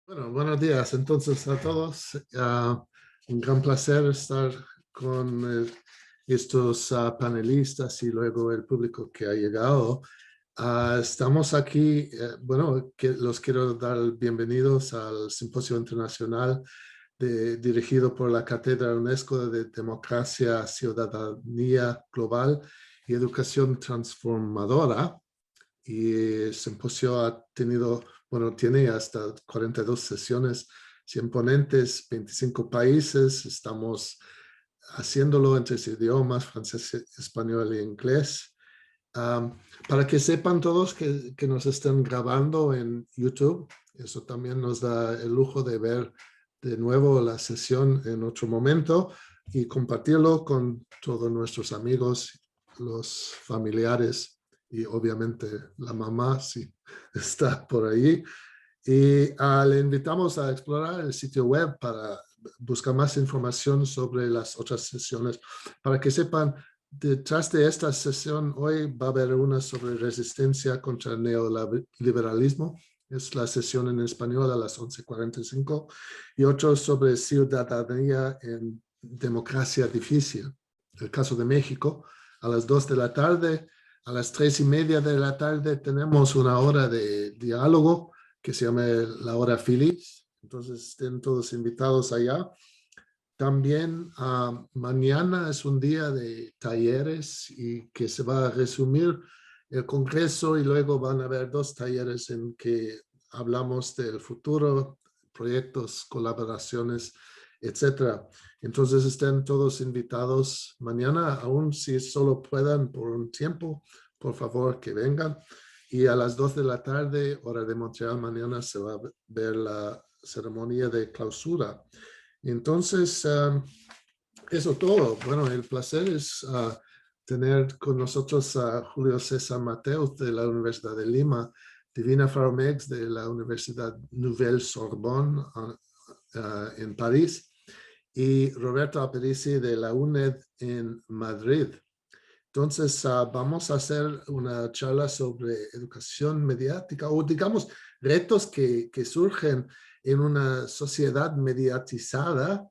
Bueno, buenos días entonces a todos. Un gran placer estar con estos panelistas y luego el público que ha llegado. Estamos aquí, bueno, los quiero dar bienvenidos al Simposio Internacional dirigido por la Cátedra UNESCO de Democracia, Ciudadanía Global y Educación Transformadora. Y el simposio ha tenido, bueno, tiene hasta 42 sesiones, 100 ponentes, 25 países. Estamos haciéndolo en 3 idiomas, francés, español e inglés. Para que sepan todos que nos están grabando en YouTube, eso también nos da el lujo de ver de nuevo la sesión en otro momento y compartirlo con todos nuestros amigos, los familiares y obviamente la mamá si está por ahí. Y le invitamos a explorar el sitio web para buscar más información sobre las otras sesiones. Para que sepan, detrás de esta sesión hoy va a haber una sobre resistencia contra el neoliberalismo. Es la sesión en español a las 11:45 y otro sobre ciudadanía en democracia difícil. El caso de México a las 2 de la tarde. A las 3:30 de la tarde tenemos una hora de diálogo que se llama la hora feliz. Entonces estén todos invitados allá. También mañana es un día de talleres y que se va a resumir el congreso y luego van a haber 2 talleres en que hablamos del futuro, proyectos, colaboraciones, etcétera. Entonces estén todos invitados mañana, aún si solo puedan por un tiempo, por favor que vengan. Y a las 2 de la tarde, hora de Montreal, mañana se va a ver la ceremonia de clausura. Entonces, eso todo. Bueno, el placer es tener con nosotros a Julio César Mateus de la Universidad de Lima, Divina Faromex de la Universidad Nouvelle Sorbonne en París y Roberto Aparici de la UNED en Madrid. Entonces, vamos a hacer una charla sobre educación mediática o, digamos, retos que surgen en una sociedad mediatizada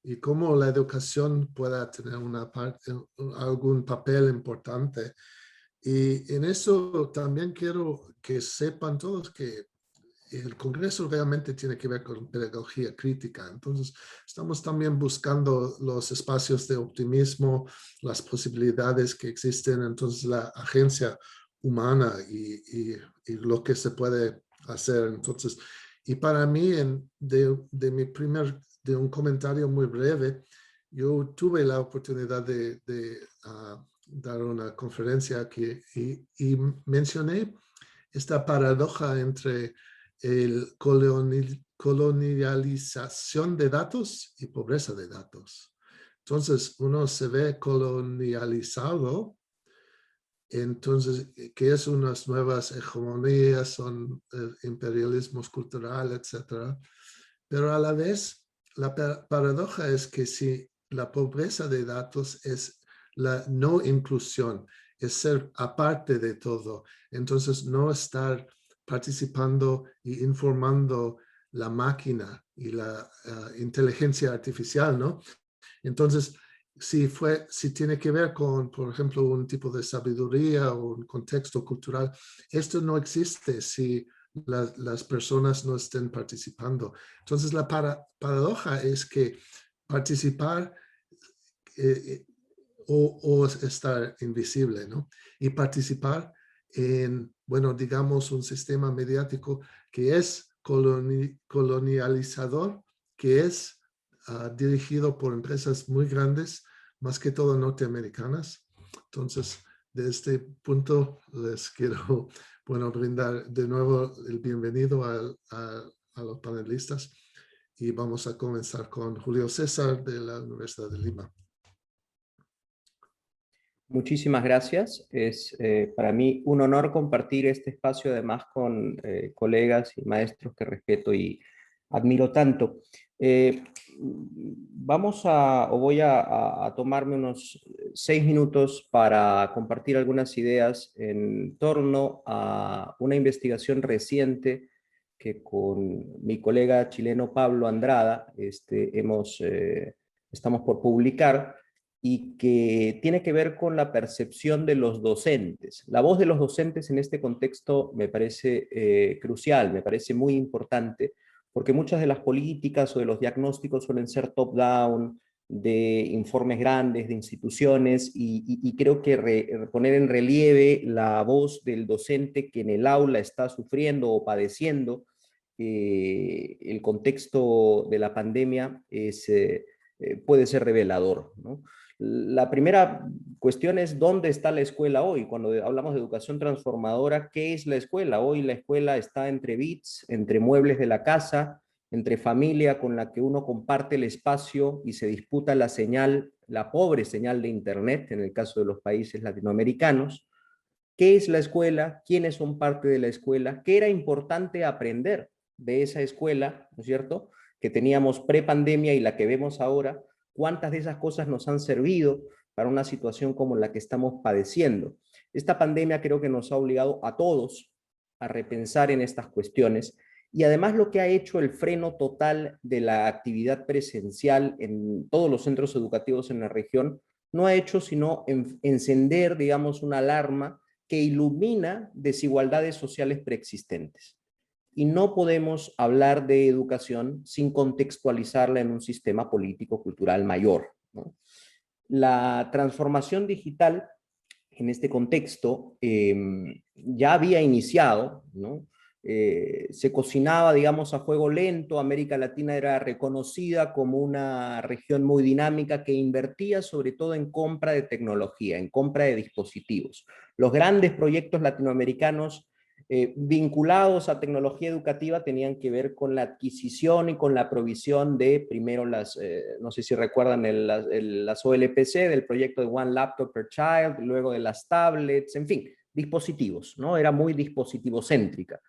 y cómo la educación pueda tener algún papel importante. Y en eso también quiero que sepan todos que el Congreso realmente tiene que ver con pedagogía crítica. Entonces, estamos también buscando los espacios de optimismo, las posibilidades que existen, entonces la agencia humana y lo que se puede hacer. Entonces, y para mí, de un comentario muy breve, yo tuve la oportunidad de dar una conferencia aquí y mencioné esta paradoja entre el colonialización de datos y pobreza de datos. Entonces, uno se ve colonializado, entonces, que es unas nuevas hegemonías, son imperialismos cultural, etcétera. Pero a la vez, la paradoja es que si la pobreza de datos es la no inclusión, es ser aparte de todo, entonces no estar participando y informando la máquina y la inteligencia artificial, ¿no? Entonces, si tiene que ver con, por ejemplo, un tipo de sabiduría o un contexto cultural, esto no existe si las personas no estén participando. Entonces, la paradoja es que participar eh, o estar invisible, ¿no? Y participar en, bueno, digamos, un sistema mediático que es colonializador, que es dirigido por empresas muy grandes, más que todo norteamericanas. Entonces, de este punto les quiero, bueno, brindar de nuevo el bienvenido a los panelistas y vamos a comenzar con Julio César de la Universidad de Lima. Muchísimas gracias. Es para mí un honor compartir este espacio además con colegas y maestros que respeto y admiro tanto. Voy a tomarme unos 6 minutos para compartir algunas ideas en torno a una investigación reciente que con mi colega chileno Pablo Andrada estamos por publicar, y que tiene que ver con la percepción de los docentes. La voz de los docentes en este contexto me parece crucial, me parece muy importante, porque muchas de las políticas o de los diagnósticos suelen ser top-down, de informes grandes, de instituciones, y creo que poner en relieve la voz del docente que en el aula está sufriendo o padeciendo el contexto de la pandemia puede ser revelador, ¿no? La primera cuestión es dónde está la escuela hoy. Cuando hablamos de educación transformadora, ¿qué es la escuela? Hoy la escuela está entre bits, entre muebles de la casa, entre familia con la que uno comparte el espacio y se disputa la señal, la pobre señal de internet, en el caso de los países latinoamericanos. ¿Qué es la escuela? ¿Quiénes son parte de la escuela? ¿Qué era importante aprender de esa escuela, ¿no es cierto?, que teníamos pre-pandemia y la que vemos ahora? ¿Cuántas de esas cosas nos han servido para una situación como la que estamos padeciendo? Esta pandemia creo que nos ha obligado a todos a repensar en estas cuestiones, y además lo que ha hecho el freno total de la actividad presencial en todos los centros educativos en la región no ha hecho sino encender, digamos, una alarma que ilumina desigualdades sociales preexistentes. Y no podemos hablar de educación sin contextualizarla en un sistema político-cultural mayor, ¿no? La transformación digital en este contexto ya había iniciado, ¿no? Se cocinaba, digamos, a fuego lento. América Latina era reconocida como una región muy dinámica que invertía sobre todo en compra de tecnología, en compra de dispositivos. Los grandes proyectos latinoamericanos vinculados a tecnología educativa tenían que ver con la adquisición y con la provisión de, primero no sé si recuerdan las OLPC, del proyecto de One Laptop per Child, luego de las tablets, en fin, dispositivos, ¿no? Era muy dispositivocéntrica.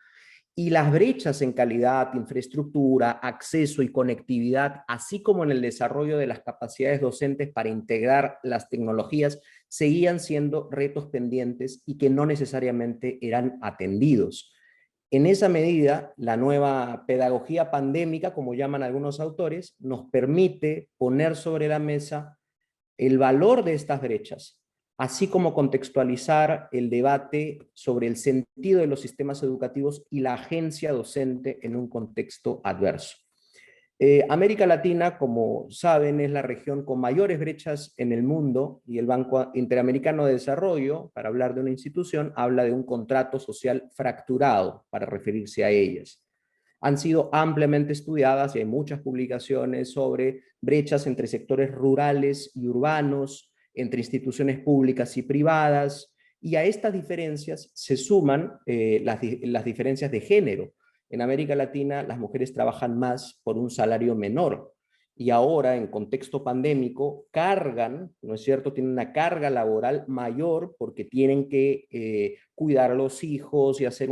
Y las brechas en calidad, infraestructura, acceso y conectividad, así como en el desarrollo de las capacidades docentes para integrar las tecnologías, seguían siendo retos pendientes y que no necesariamente eran atendidos. En esa medida, la nueva pedagogía pandémica, como llaman algunos autores, nos permite poner sobre la mesa el valor de estas brechas, así como contextualizar el debate sobre el sentido de los sistemas educativos y la agencia docente en un contexto adverso. América Latina, como saben, es la región con mayores brechas en el mundo, y el Banco Interamericano de Desarrollo, para hablar de una institución, habla de un contrato social fracturado para referirse a ellas. Han sido ampliamente estudiadas y hay muchas publicaciones sobre brechas entre sectores rurales y urbanos, entre instituciones públicas y privadas, y a estas diferencias se suman las diferencias de género. En América Latina las mujeres trabajan más por un salario menor, y ahora en contexto pandémico cargan, ¿no es cierto?, tienen una carga laboral mayor porque tienen que cuidar a los hijos y hacer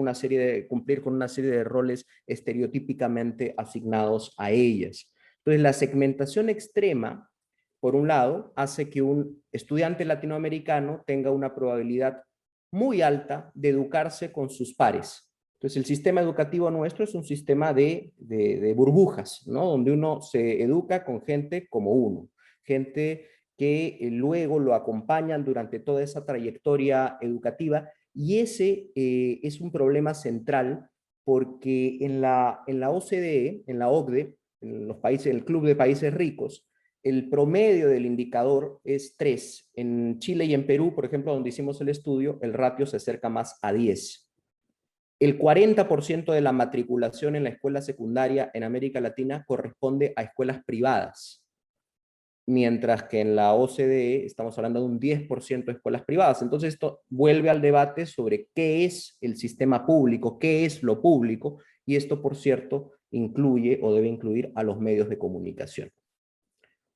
cumplir con una serie de roles estereotípicamente asignados a ellas. Entonces la segmentación extrema, por un lado, hace que un estudiante latinoamericano tenga una probabilidad muy alta de educarse con sus pares. Entonces el sistema educativo nuestro es un sistema de burbujas, ¿no?, donde uno se educa con gente como uno, gente que luego lo acompañan durante toda esa trayectoria educativa, y ese es un problema central porque en la OCDE, en la OCDE, en los países, el Club de Países Ricos, el promedio del indicador es 3. En Chile y en Perú, por ejemplo, donde hicimos el estudio, el ratio se acerca más a 10. El 40% de la matriculación en la escuela secundaria en América Latina corresponde a escuelas privadas, mientras que en la OCDE estamos hablando de un 10% de escuelas privadas. Entonces esto vuelve al debate sobre qué es el sistema público, qué es lo público, y esto, por cierto, incluye o debe incluir a los medios de comunicación.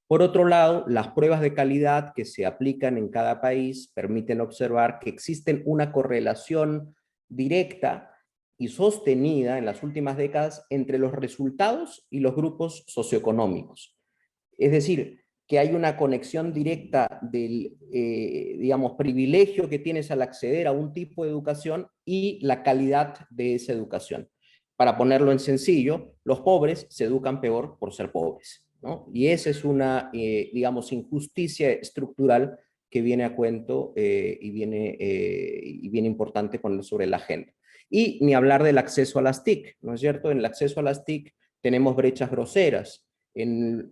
Por otro lado, las pruebas de calidad que se aplican en cada país permiten observar que existe una correlación directa y sostenida en las últimas décadas entre los resultados y los grupos socioeconómicos. Es decir, que hay una conexión directa del, digamos, privilegio que tienes al acceder a un tipo de educación y la calidad de esa educación. para ponerlo en sencillo, los pobres se educan peor por ser pobres, ¿no? Y esa es una, digamos, injusticia estructural que viene a cuento y viene importante poner sobre la agenda. Y ni hablar del acceso a las TIC, ¿no es cierto? En el acceso a las TIC tenemos brechas groseras.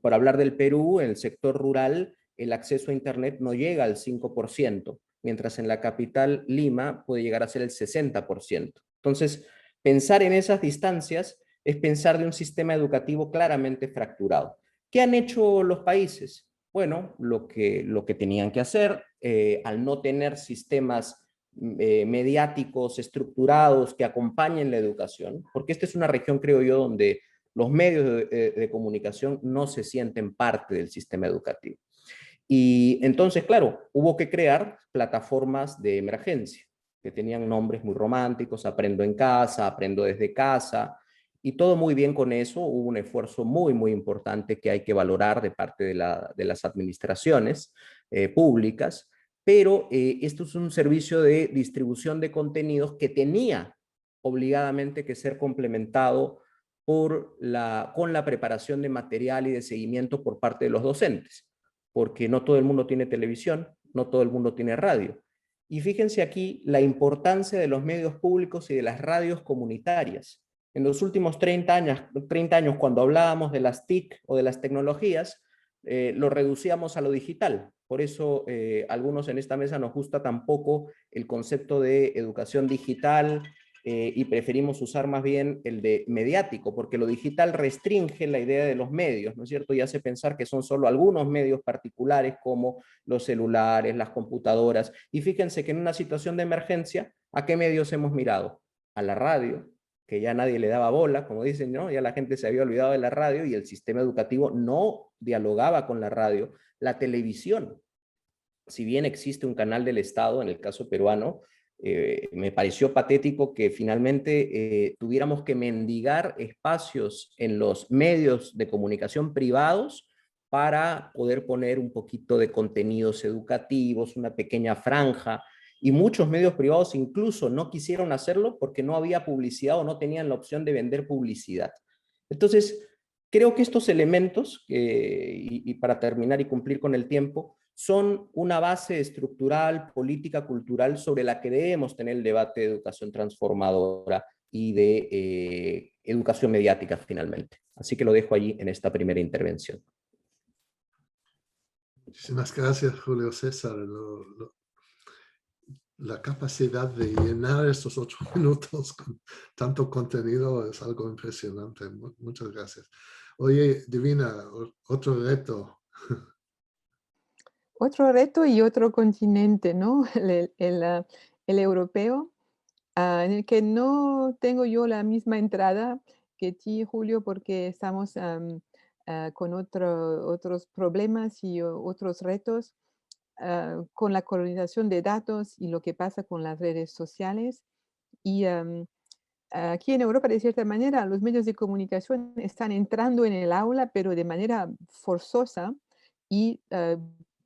Por hablar del Perú, en el sector rural, el acceso a Internet no llega al 5%, mientras en la capital, Lima, puede llegar a ser el 60%. Entonces, pensar en esas distancias es pensar de un sistema educativo claramente fracturado. ¿Qué han hecho los países? Bueno, lo que tenían que hacer, al no tener sistemas mediáticos estructurados que acompañen la educación, porque esta es una región, creo yo, donde los medios de comunicación no se sienten parte del sistema educativo. Y entonces, claro, hubo que crear plataformas de emergencia que tenían nombres muy románticos: Aprendo en casa, Aprendo desde casa, y todo muy bien con eso. Hubo un esfuerzo muy, muy importante que hay que valorar de parte de las administraciones públicas, pero esto es un servicio de distribución de contenidos que tenía obligadamente que ser complementado con la preparación de material y de seguimiento por parte de los docentes, porque no todo el mundo tiene televisión, no todo el mundo tiene radio. Y fíjense aquí la importancia de los medios públicos y de las radios comunitarias. En los últimos 30 años, cuando hablábamos de las TIC o de las tecnologías, lo reducíamos a lo digital. Por eso algunos en esta mesa nos gusta tampoco el concepto de educación digital, y preferimos usar más bien el de mediático, porque lo digital restringe la idea de los medios, ¿no es cierto? Y hace pensar que son solo algunos medios particulares como los celulares, las computadoras. Y fíjense que en una situación de emergencia, ¿a qué medios hemos mirado? A la radio, que ya nadie le daba bola, como dicen, ¿no? Ya la gente se había olvidado de la radio y el sistema educativo no dialogaba con la radio. La televisión, si bien existe un canal del Estado, en el caso peruano, me pareció patético que finalmente tuviéramos que mendigar espacios en los medios de comunicación privados para poder poner un poquito de contenidos educativos, una pequeña franja, y muchos medios privados incluso no quisieron hacerlo porque no había publicidad o no tenían la opción de vender publicidad. Entonces, creo que estos elementos, y para terminar y cumplir con el tiempo, son una base estructural, política, cultural, sobre la que debemos tener el debate de educación transformadora y de educación mediática finalmente. Así que lo dejo allí en esta primera intervención. Muchísimas gracias, Julio César. La capacidad de llenar estos 8 minutos con tanto contenido es algo impresionante. Muchas gracias. Oye, Divina, otro reto. Otro reto y otro continente, ¿no? El europeo, en el que no tengo yo la misma entrada que ti, Julio, porque estamos con otros problemas y otros retos, con la colonización de datos y lo que pasa con las redes sociales. Y aquí en Europa, de cierta manera, los medios de comunicación están entrando en el aula, pero de manera forzosa, y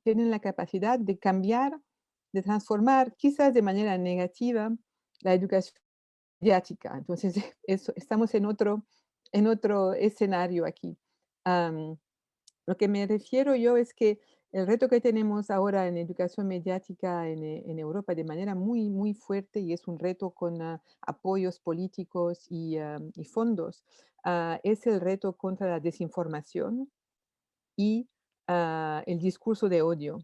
tienen la capacidad de cambiar, de transformar, quizás de manera negativa, la educación mediática. Entonces, estamos en otro escenario aquí. Am, lo que me refiero yo es que el reto que tenemos ahora en educación mediática en Europa de manera muy, muy fuerte, y es un reto con apoyos políticos y fondos, es el reto contra la desinformación y el discurso de odio.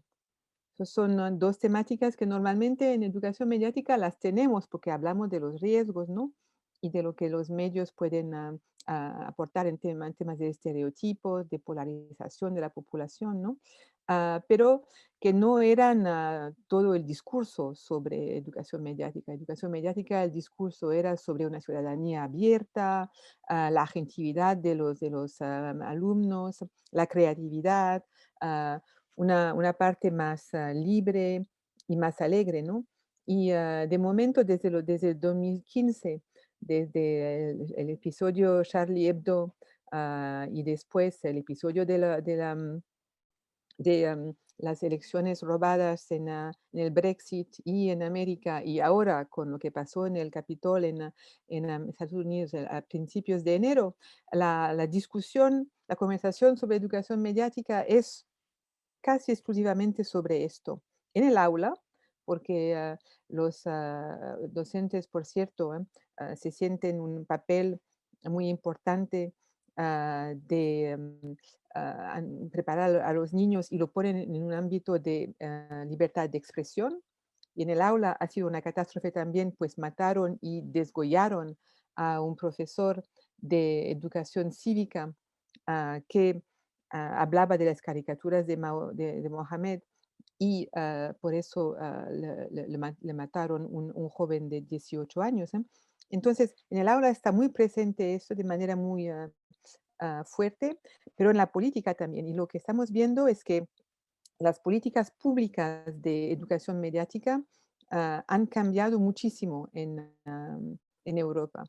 Son dos temáticas que normalmente en educación mediática las tenemos porque hablamos de los riesgos, ¿no? Y de lo que los medios pueden aportar en temas de estereotipos, de polarización de la población, ¿no? Pero que no eran todo el discurso sobre educación mediática. Educación mediática, el discurso era sobre una ciudadanía abierta, la agentividad de los alumnos, la creatividad, una parte más libre y más alegre, ¿no? Y de momento, desde el 2015, desde el episodio Charlie Hebdo, y después el episodio de las elecciones robadas en el Brexit y en América, y ahora con lo que pasó en el Capitol en Estados Unidos a principios de enero, la discusión, la conversación sobre educación mediática es casi exclusivamente sobre esto. En el aula, porque los docentes, por cierto, se sienten un papel muy importante de preparar a los niños y lo ponen en un ámbito de libertad de expresión. Y en el aula ha sido una catástrofe también, pues mataron y desgollaron a un profesor de educación cívica que hablaba de las caricaturas de Mohamed y por eso le mataron un joven de 18 años. Entonces, en el aula está muy presente eso de manera muy fuerte, pero en la política también. Y lo que estamos viendo es que las políticas públicas de educación mediática han cambiado muchísimo en Europa.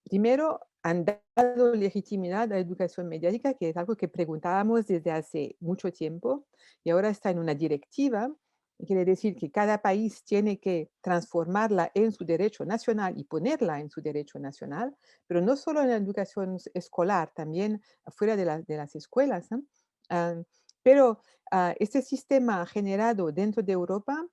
Primero, han dado legitimidad a la educación mediática, que es algo que preguntábamos desde hace mucho tiempo, y ahora está en una directiva. Quiere decir que cada país tiene que transformarla en su derecho nacional y ponerla en su derecho nacional, pero no solo en la educación escolar, también fuera de las escuelas, ¿no? Ah, pero este sistema ha generado dentro de Europa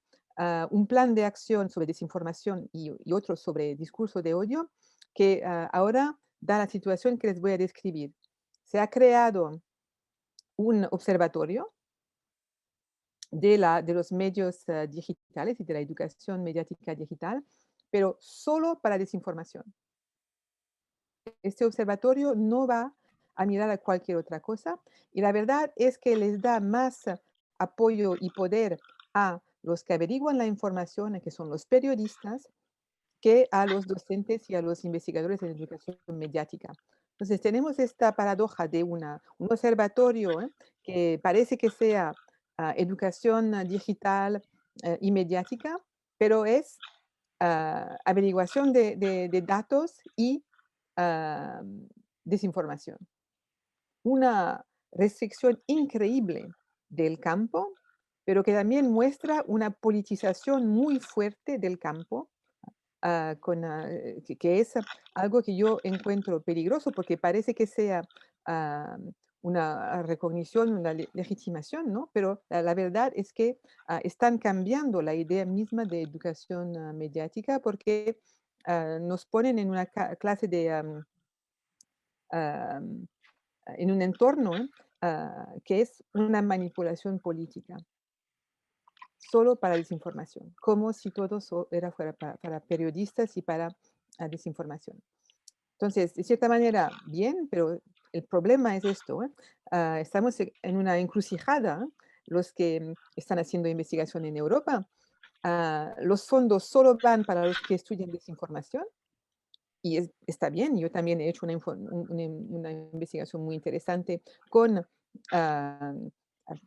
un plan de acción sobre desinformación y otro sobre discurso de odio, que ahora da la situación que les voy a describir. Se ha creado un observatorio de los medios digitales y de la educación mediática digital, pero solo para desinformación. Este observatorio no va a mirar a cualquier otra cosa y la verdad es que les da más apoyo y poder a los que averiguan la información, que son los periodistas, que a los docentes y a los investigadores en educación mediática. Entonces, tenemos esta paradoja de un observatorio que parece que sea educación digital y mediática, pero es averiguación de datos y ah, desinformación. Una restricción increíble del campo, pero que también muestra una politización muy fuerte del campo que es algo que yo encuentro peligroso porque parece que sea ah, una recognición, una legitimación, ¿no? Pero la verdad es que están cambiando la idea misma de educación mediática porque nos ponen en una clase de, am, en un entorno que es una manipulación política solo para desinformación, como si todo era fuera para periodistas y para desinformación. Entonces, de cierta manera, bien, pero el problema es esto, ¿eh? Estamos en una encrucijada, los que están haciendo investigación en Europa. Los fondos solo van para los que estudian desinformación y está bien. Yo también he hecho una investigación muy interesante con ah,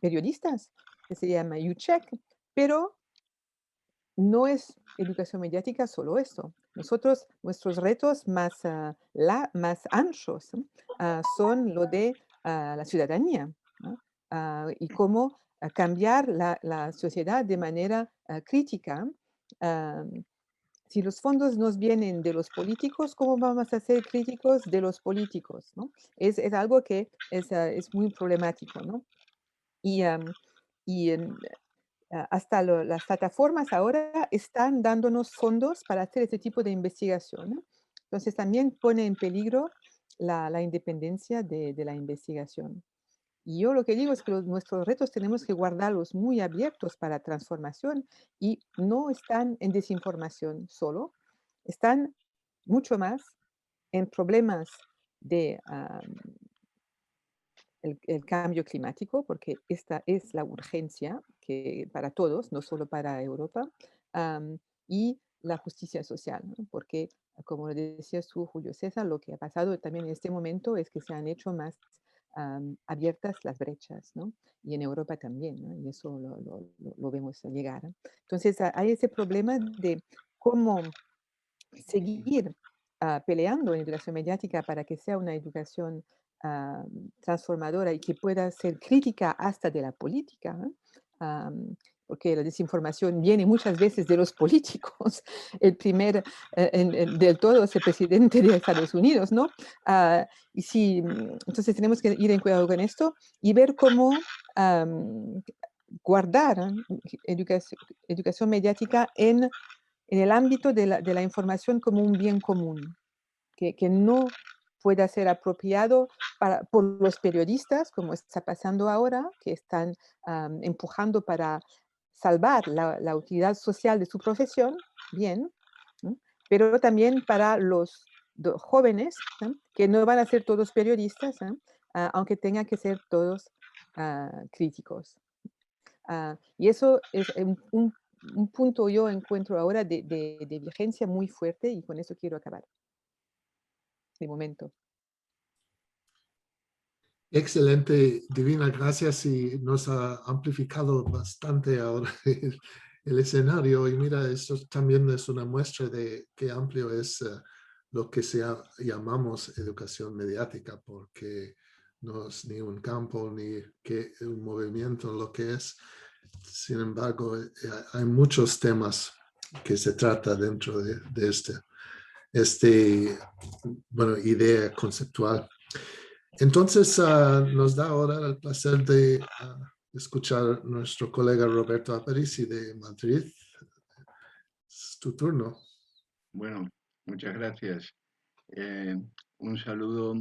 periodistas que se llama UCheck, pero no es educación mediática solo eso. Nosotros, nuestros retos más anchos, ¿no? Son lo de la ciudadanía, ¿no? Y cómo cambiar la sociedad de manera crítica. ah, si los fondos nos vienen de los políticos, ¿cómo vamos a ser críticos de los políticos? ¿No? Es algo que es muy problemático, ¿no? Y, y hasta las plataformas ahora están dándonos fondos para hacer este tipo de investigación, ¿no? Entonces también pone en peligro la independencia de la investigación. Y yo lo que digo es que nuestros retos tenemos que guardarlos muy abiertos para transformación y no están en desinformación solo, están mucho más en problemas de el cambio climático, porque esta es la urgencia que para todos, no solo para Europa, y la justicia social, ¿no? Porque, como lo decías tú, Julio César, lo que ha pasado también en este momento es que se han hecho más abiertas las brechas, ¿no? Y en Europa también, ¿no? Y eso lo vemos llegar, ¿no? Entonces, hay ese problema de cómo seguir peleando en educación mediática para que sea una educación transformadora y que pueda ser crítica hasta de la política, porque la desinformación viene muchas veces de los políticos. El primer del todo es el presidente de Estados Unidos, ¿no? Y sí, entonces tenemos que ir en cuidado con esto y ver cómo guardar educación mediática en el ámbito de la información como un bien común, que no pueda ser apropiado por los periodistas, como está pasando ahora, que están empujando para salvar la utilidad social de su profesión, bien, ¿no? Pero también para los jóvenes, ¿no? Que no van a ser todos periodistas, ¿no? Aunque tengan que ser todos críticos. Y eso es un punto yo encuentro ahora de vigencia muy fuerte y con eso quiero acabar de momento. Excelente, Divina, gracias y nos ha amplificado bastante ahora el escenario y mira, esto también es una muestra de qué amplio es lo que llamamos educación mediática, porque no es ni un campo ni un movimiento lo que es. Sin embargo, hay muchos temas que se trata dentro de bueno, idea conceptual. Entonces, nos da ahora el placer de escuchar a nuestro colega Roberto Aparici de Madrid. Es tu turno. Bueno, muchas gracias. Un saludo,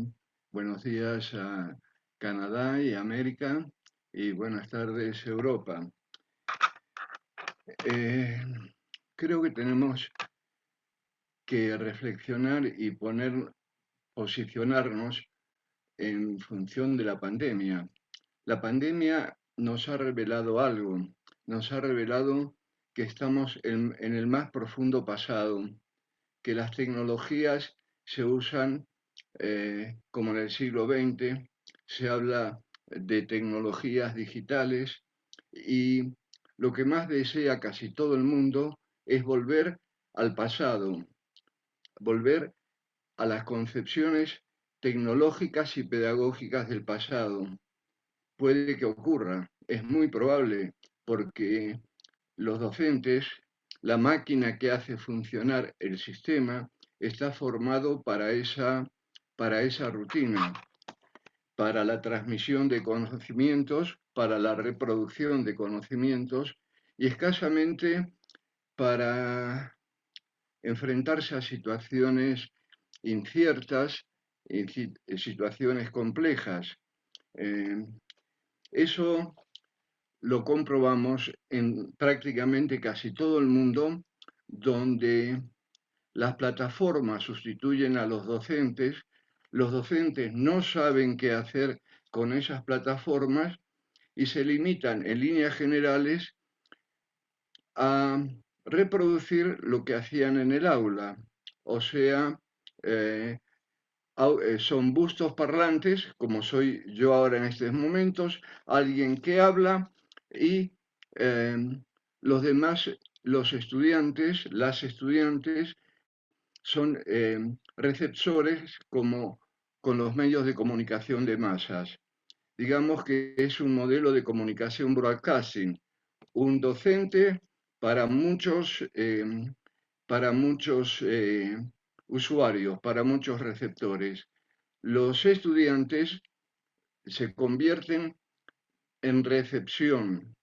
buenos días a Canadá y América y buenas tardes Europa. Creo que tenemos que reflexionar y posicionarnos en función de la pandemia. La pandemia nos ha revelado algo, nos ha revelado que estamos en el más profundo pasado, que las tecnologías se usan como en el siglo XX, se habla de tecnologías digitales y lo que más desea casi todo el mundo es volver al pasado, volver a las concepciones tecnológicas y pedagógicas del pasado. Puede que ocurra, es muy probable, porque los docentes, la máquina que hace funcionar el sistema, está formado para esa rutina, para la transmisión de conocimientos, para la reproducción de conocimientos y escasamente para enfrentarse a situaciones inciertas, situaciones complejas. Eso lo comprobamos en prácticamente casi todo el mundo, donde las plataformas sustituyen a los docentes no saben qué hacer con esas plataformas y se limitan en líneas generales a reproducir lo que hacían en el aula, o sea, son bustos parlantes, como soy yo ahora en estos momentos, alguien que habla y los demás, los estudiantes, las estudiantes, son receptores como con los medios de comunicación de masas. Digamos que es un modelo de comunicación broadcasting, un docente para muchos usuarios, para muchos receptores. Los estudiantes se convierten en recepción,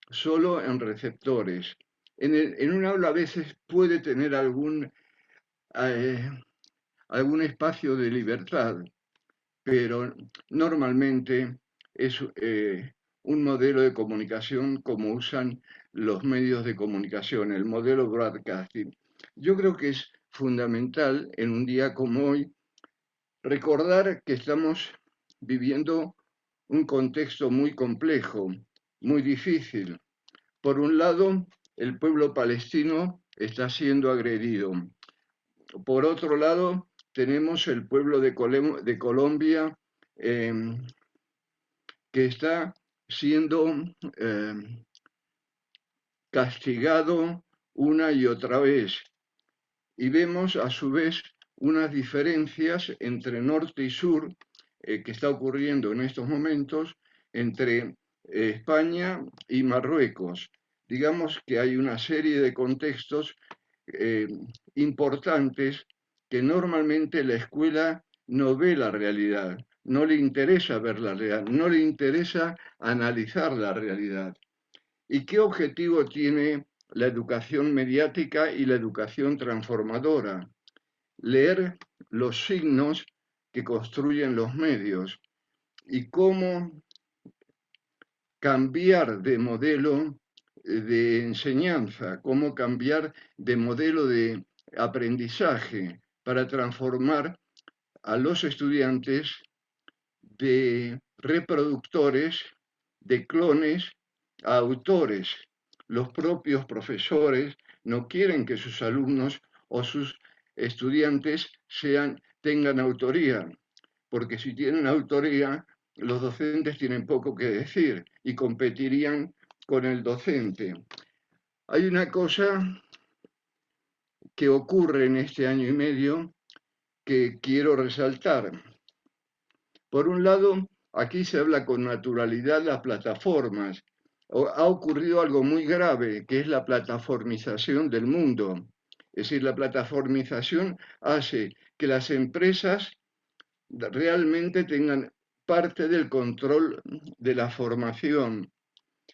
solo en receptores. En un aula a veces puede tener algún espacio de libertad, pero normalmente es un modelo de comunicación como usan los medios de comunicación, el modelo broadcasting. Yo creo que es fundamental en un día como hoy recordar que estamos viviendo un contexto muy complejo, muy difícil. Por un lado, el pueblo palestino está siendo agredido. Por otro lado, tenemos el pueblo de Colombia que está siendo castigado una y otra vez. Y vemos a su vez unas diferencias entre norte y sur que está ocurriendo en estos momentos entre España y Marruecos. Digamos que hay una serie de contextos importantes que normalmente la escuela no ve la realidad, no le interesa ver la realidad, no le interesa analizar la realidad. ¿Y qué objetivo tiene la educación mediática y la educación transformadora? Leer los signos que construyen los medios y cómo cambiar de modelo de enseñanza, cómo cambiar de modelo de aprendizaje para transformar a los estudiantes de reproductores, de clones, a autores. Los propios profesores no quieren que sus alumnos o sus estudiantes tengan autoría, porque si tienen autoría, los docentes tienen poco que decir y competirían con el docente. Hay una cosa que ocurre en este año y medio que quiero resaltar. Por un lado, aquí se habla con naturalidad de las plataformas. Ha ocurrido algo muy grave, que es la plataformización del mundo. Es decir, la plataformización hace que las empresas realmente tengan parte del control de la formación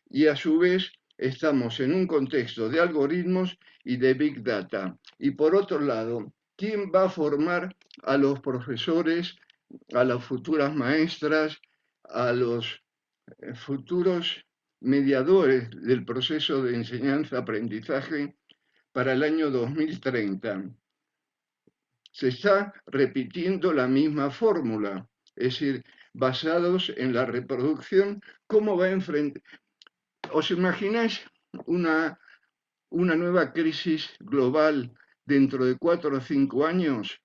y a su vez estamos en un contexto de algoritmos y de big data. Y por otro lado, ¿quién va a formar a los profesores, a las futuras maestras, a los futuros mediadores del proceso de enseñanza-aprendizaje para el año 2030? Se está repitiendo la misma fórmula, es decir, basados en la reproducción, ¿cómo va a enfrentar? ¿Os imagináis una nueva crisis global dentro de 4 o 5 años?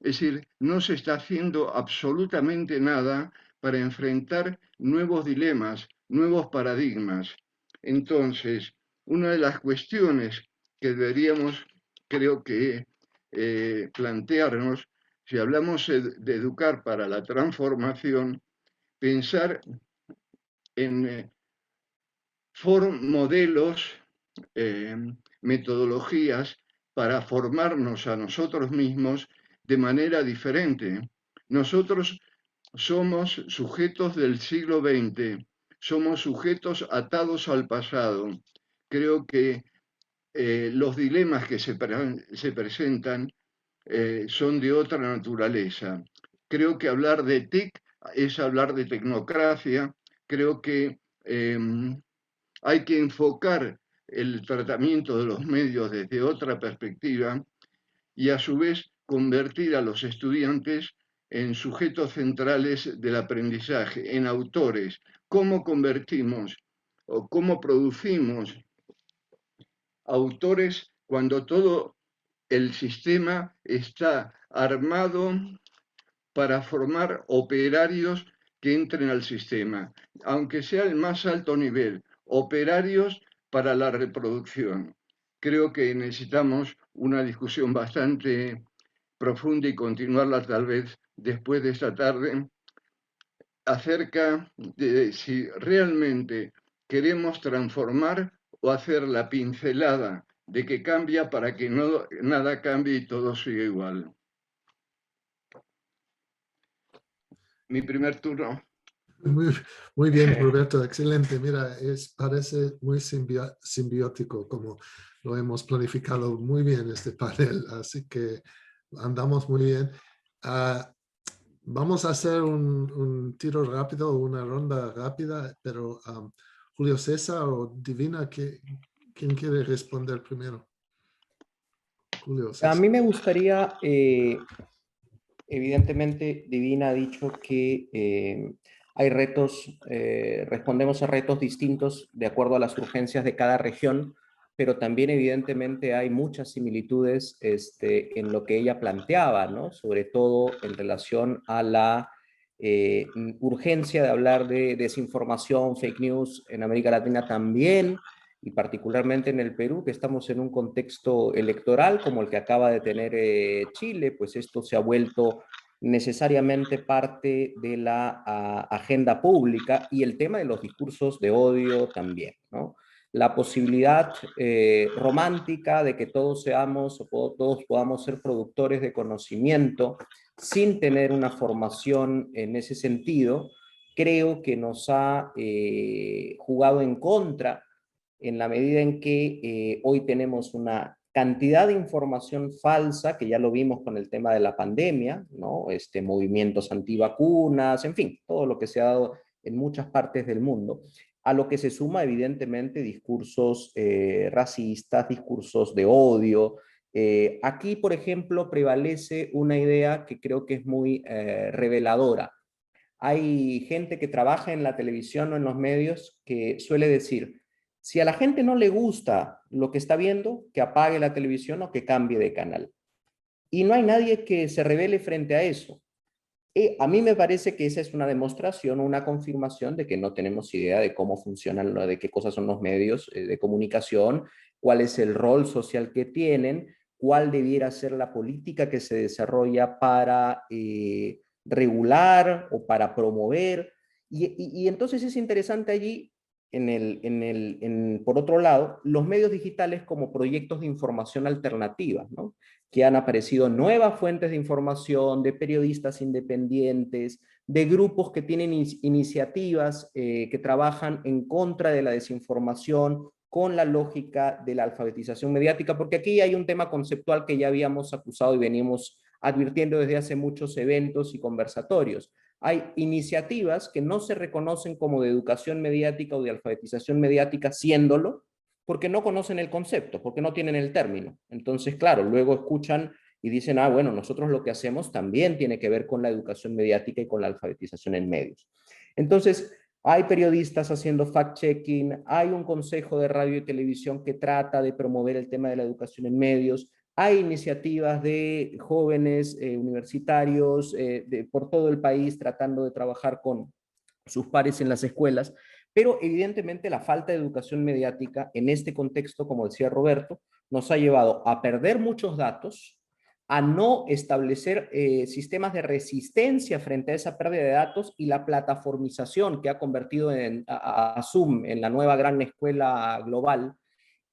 Es decir, no se está haciendo absolutamente nada para enfrentar nuevos dilemas, nuevos paradigmas. Entonces, una de las cuestiones que deberíamos, creo que, plantearnos, si hablamos de educar para la transformación, pensar en modelos, metodologías para formarnos a nosotros mismos de manera diferente. Nosotros somos sujetos del siglo XX, somos sujetos atados al pasado. Creo que los dilemas que se presentan son de otra naturaleza. Creo que hablar de TIC es hablar de tecnocracia. Creo que hay que enfocar el tratamiento de los medios desde otra perspectiva y a su vez convertir a los estudiantes en sujetos centrales del aprendizaje, en autores. ¿Cómo convertimos o cómo producimos autores cuando todo el sistema está armado para formar operarios que entren al sistema, aunque sea el más alto nivel, operarios para la reproducción? Creo que necesitamos una discusión bastante profunda y continuarla tal vez después de esta tarde acerca de si realmente queremos transformar o hacer la pincelada de que cambia para que no, nada cambie y todo siga igual. Mi primer turno. Muy bien, Roberto, excelente. Mira, parece muy simbiótico como lo hemos planificado muy bien este panel, así que andamos muy bien. Vamos a hacer un tiro rápido, una ronda rápida, pero Julio César o Divina, ¿quién quiere responder primero? Julio César. A mí me gustaría, evidentemente, Divina ha dicho que hay retos, respondemos a retos distintos de acuerdo a las urgencias de cada región, pero también evidentemente hay muchas similitudes en lo que ella planteaba, ¿no? Sobre todo en relación a la urgencia de hablar de desinformación, fake news en América Latina también, y particularmente en el Perú, que estamos en un contexto electoral como el que acaba de tener Chile, pues esto se ha vuelto necesariamente parte de la agenda pública, y el tema de los discursos de odio también, ¿no? La posibilidad romántica de que todos seamos o todos podamos ser productores de conocimiento sin tener una formación en ese sentido, creo que nos ha jugado en contra en la medida en que hoy tenemos una cantidad de información falsa, que ya lo vimos con el tema de la pandemia, ¿no? Movimientos antivacunas, en fin, todo lo que se ha dado en muchas partes del mundo, a lo que se suma evidentemente discursos racistas, discursos de odio. Aquí, por ejemplo, prevalece una idea que creo que es muy reveladora. Hay gente que trabaja en la televisión o en los medios que suele decir, si a la gente no le gusta lo que está viendo, que apague la televisión o que cambie de canal. Y no hay nadie que se revele frente a eso. A mí me parece que esa es una demostración, una confirmación de que no tenemos idea de cómo funcionan, de qué cosas son los medios de comunicación, cuál es el rol social que tienen, cuál debiera ser la política que se desarrolla para regular o para promover. Y entonces es interesante allí, por otro lado, los medios digitales como proyectos de información alternativa, ¿no? Que han aparecido nuevas fuentes de información, de periodistas independientes, de grupos que tienen iniciativas que trabajan en contra de la desinformación, con la lógica de la alfabetización mediática, porque aquí hay un tema conceptual que ya habíamos acusado y venimos advirtiendo desde hace muchos eventos y conversatorios. Hay iniciativas que no se reconocen como de educación mediática o de alfabetización mediática, siéndolo, porque no conocen el concepto, porque no tienen el término. Entonces, claro, luego escuchan y dicen, ah, bueno, nosotros lo que hacemos también tiene que ver con la educación mediática y con la alfabetización en medios. Entonces, hay periodistas haciendo fact-checking, hay un consejo de radio y televisión que trata de promover el tema de la educación en medios, hay iniciativas de jóvenes universitarios por todo el país tratando de trabajar con sus pares en las escuelas, pero evidentemente la falta de educación mediática en este contexto, como decía Roberto, nos ha llevado a perder muchos datos, a no establecer sistemas de resistencia frente a esa pérdida de datos, y la plataformización que ha convertido a Zoom en la nueva gran escuela global,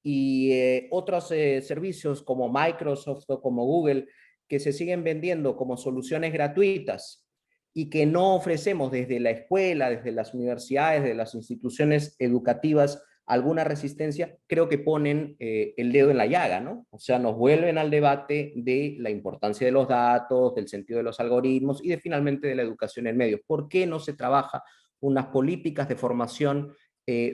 y otros servicios como Microsoft o como Google, que se siguen vendiendo como soluciones gratuitas y que no ofrecemos desde la escuela, desde las universidades, desde las instituciones educativas alguna resistencia, creo que ponen el dedo en la llaga, ¿no? O sea, nos vuelven al debate de la importancia de los datos, del sentido de los algoritmos y finalmente de la educación en medios. ¿Por qué no se trabaja unas políticas de formación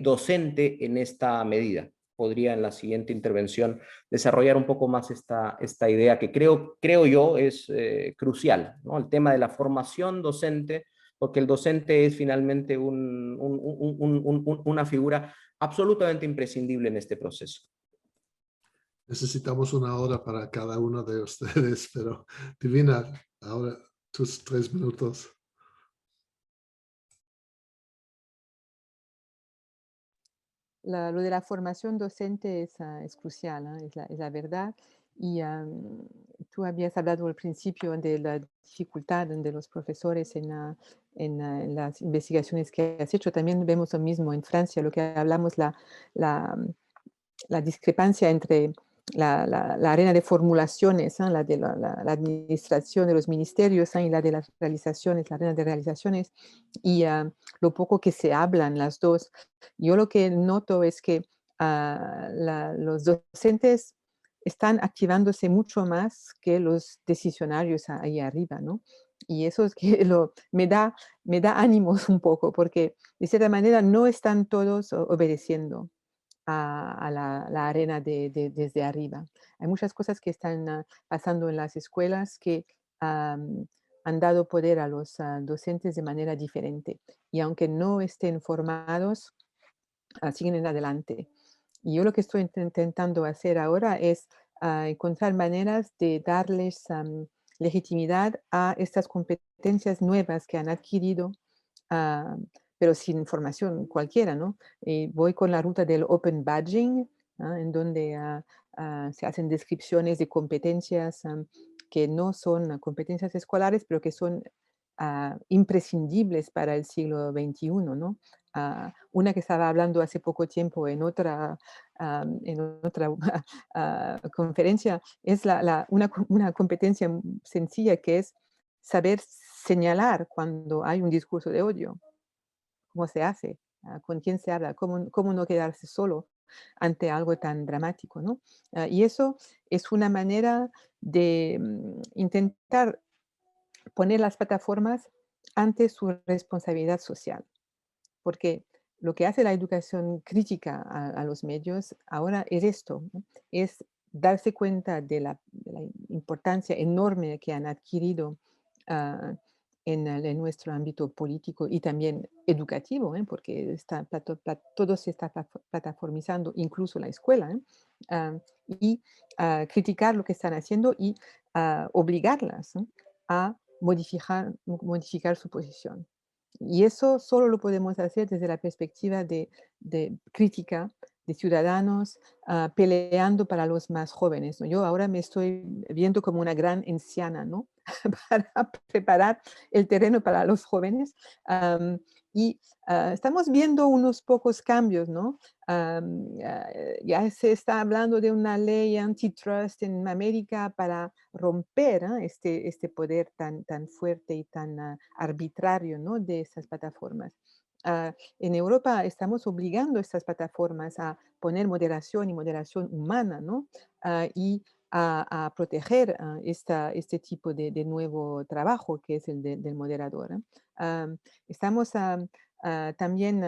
docente en esta medida? Podría en la siguiente intervención desarrollar un poco más esta idea que creo yo es crucial, ¿no? El tema de la formación docente, porque el docente es finalmente una figura absolutamente imprescindible en este proceso. Necesitamos una hora para cada uno de ustedes, pero Divina, ahora tus 3 minutos. Lo de la formación docente es crucial, ¿eh? Es la verdad. Y tú habías hablado al principio de la dificultad de los profesores en las investigaciones que has hecho. También vemos lo mismo en Francia, lo que hablamos, la, la discrepancia entre la arena de formulaciones, ¿eh? La de la administración de los ministerios, ¿eh? Y la de las realizaciones, la arena de realizaciones, y lo poco que se hablan las dos. Yo lo que noto es que los docentes están activándose mucho más que los decisionarios ahí arriba, ¿no? Y eso es que me da ánimos un poco, porque de cierta manera no están todos obedeciendo a la arena desde arriba. Hay muchas cosas que están pasando en las escuelas que han dado poder a los docentes de manera diferente. Y aunque no estén formados, siguen en adelante. Y yo lo que estoy intentando hacer ahora es encontrar maneras de darles legitimidad a estas competencias nuevas que han adquirido, ah, pero sin formación cualquiera, ¿no? Voy con la ruta del Open Badging, en donde se hacen descripciones de competencias que no son competencias escolares, pero que son imprescindibles para el siglo XXI, ¿no? Una que estaba hablando hace poco tiempo en otra conferencia es una competencia sencilla que es saber señalar cuando hay un discurso de odio, cómo se hace, con quién se habla, cómo no quedarse solo ante algo tan dramático, ¿no? Y eso es una manera de intentar poner las plataformas ante su responsabilidad social, porque lo que hace la educación crítica a los medios ahora es esto, ¿no? Es darse cuenta de la importancia enorme que han adquirido ah, en nuestro ámbito político y también educativo, ¿eh? Porque todo se está plataformizando, incluso la escuela, ¿eh? Y criticar lo que están haciendo y obligarlas, ¿no? A modificar su posición. Y eso solo lo podemos hacer desde la perspectiva de crítica de ciudadanos peleando para los más jóvenes, ¿no? Yo ahora me estoy viendo como una gran anciana, ¿no? Para preparar el terreno para los jóvenes. Y estamos viendo unos pocos cambios, ¿no? Ya se está hablando de una ley antitrust en América para romper este poder tan fuerte y tan arbitrario, ¿no? De estas plataformas. En Europa estamos obligando a estas plataformas a poner moderación y moderación humana, ¿no? Y a proteger este tipo de nuevo trabajo que es el del moderador. Estamos también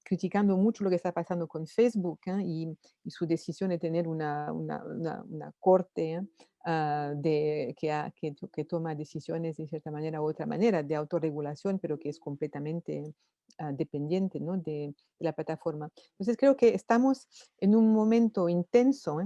criticando mucho lo que está pasando con Facebook y su decisión de tener una corte que toma decisiones de cierta manera u otra manera de autorregulación, pero que es completamente dependiente, ¿no? de la plataforma. Entonces creo que estamos en un momento intenso,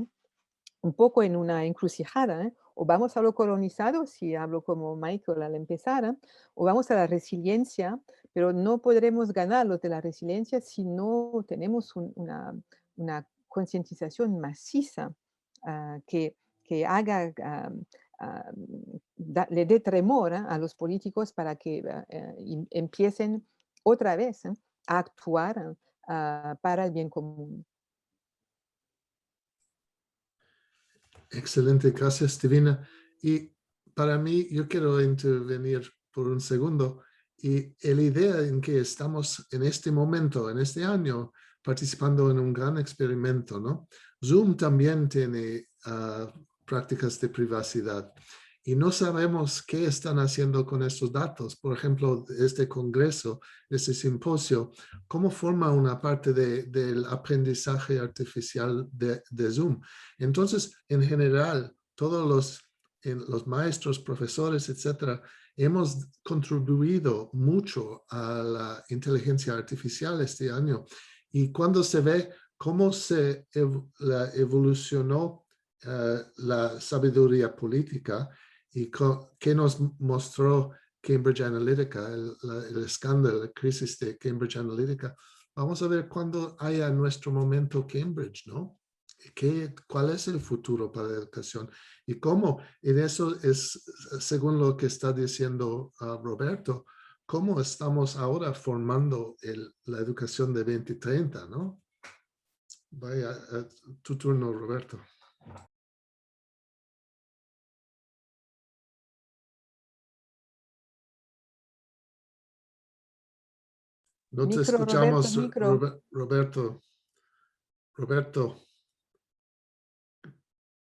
un poco en una encrucijada, o vamos a lo colonizado, si hablo como Michael al empezar, o vamos a la resiliencia, pero no podremos ganar los de la resiliencia si no tenemos una concientización maciza que haga, le dé tremor a los políticos para que empiecen otra vez a actuar para el bien común. Excelente, gracias, Divina. Y para mí, yo quiero intervenir por un segundo. Y la idea en que estamos en este momento, en este año, participando en un gran experimento, ¿no? Zoom también tiene prácticas de privacidad. Y no sabemos qué están haciendo con estos datos. Por ejemplo, este congreso, este simposio, cómo forma una parte del aprendizaje artificial de Zoom. Entonces, en general, todos los maestros, profesores, etcétera, hemos contribuido mucho a la inteligencia artificial este año. Y cuando se ve cómo evolucionó la sabiduría política y qué nos mostró Cambridge Analytica, el escándalo, la crisis de Cambridge Analytica, vamos a ver cuándo haya nuestro momento Cambridge, ¿no? ¿Cuál es el futuro para la educación? Y cómo, en eso es, según lo que está diciendo Roberto, cómo estamos ahora formando la educación de 2030, ¿no? Vaya, tu turno, Roberto. No te escuchamos, Roberto. Roberto.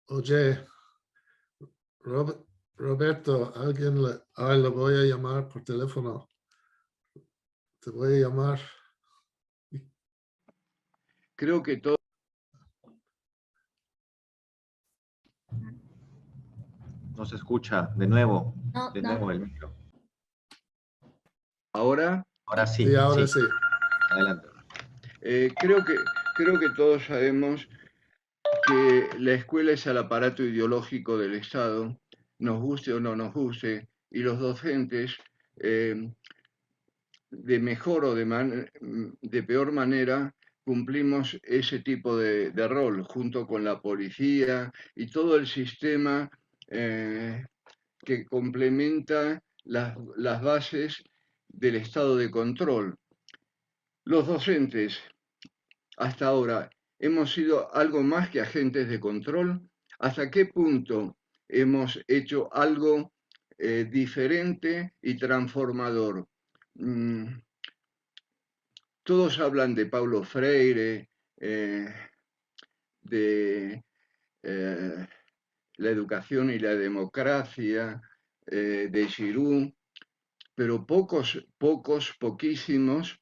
Oye, Roberto, alguien lo voy a llamar por teléfono. Te voy a llamar. Creo que todo. No se escucha, de nuevo No. el micro. ¿Ahora? Ahora sí. Sí, ahora sí. Adelante. Creo que todos sabemos que la escuela es el aparato ideológico del Estado, nos guste o no nos guste, y los docentes, de mejor o de peor manera, cumplimos ese tipo de rol, junto con la policía y todo el sistema que complementa las bases del estado de control. Los docentes, hasta ahora, hemos sido algo más que agentes de control. ¿Hasta qué punto hemos hecho algo diferente y transformador? Todos hablan de Paulo Freire, de la educación y la democracia, de Giroud, pero poquísimos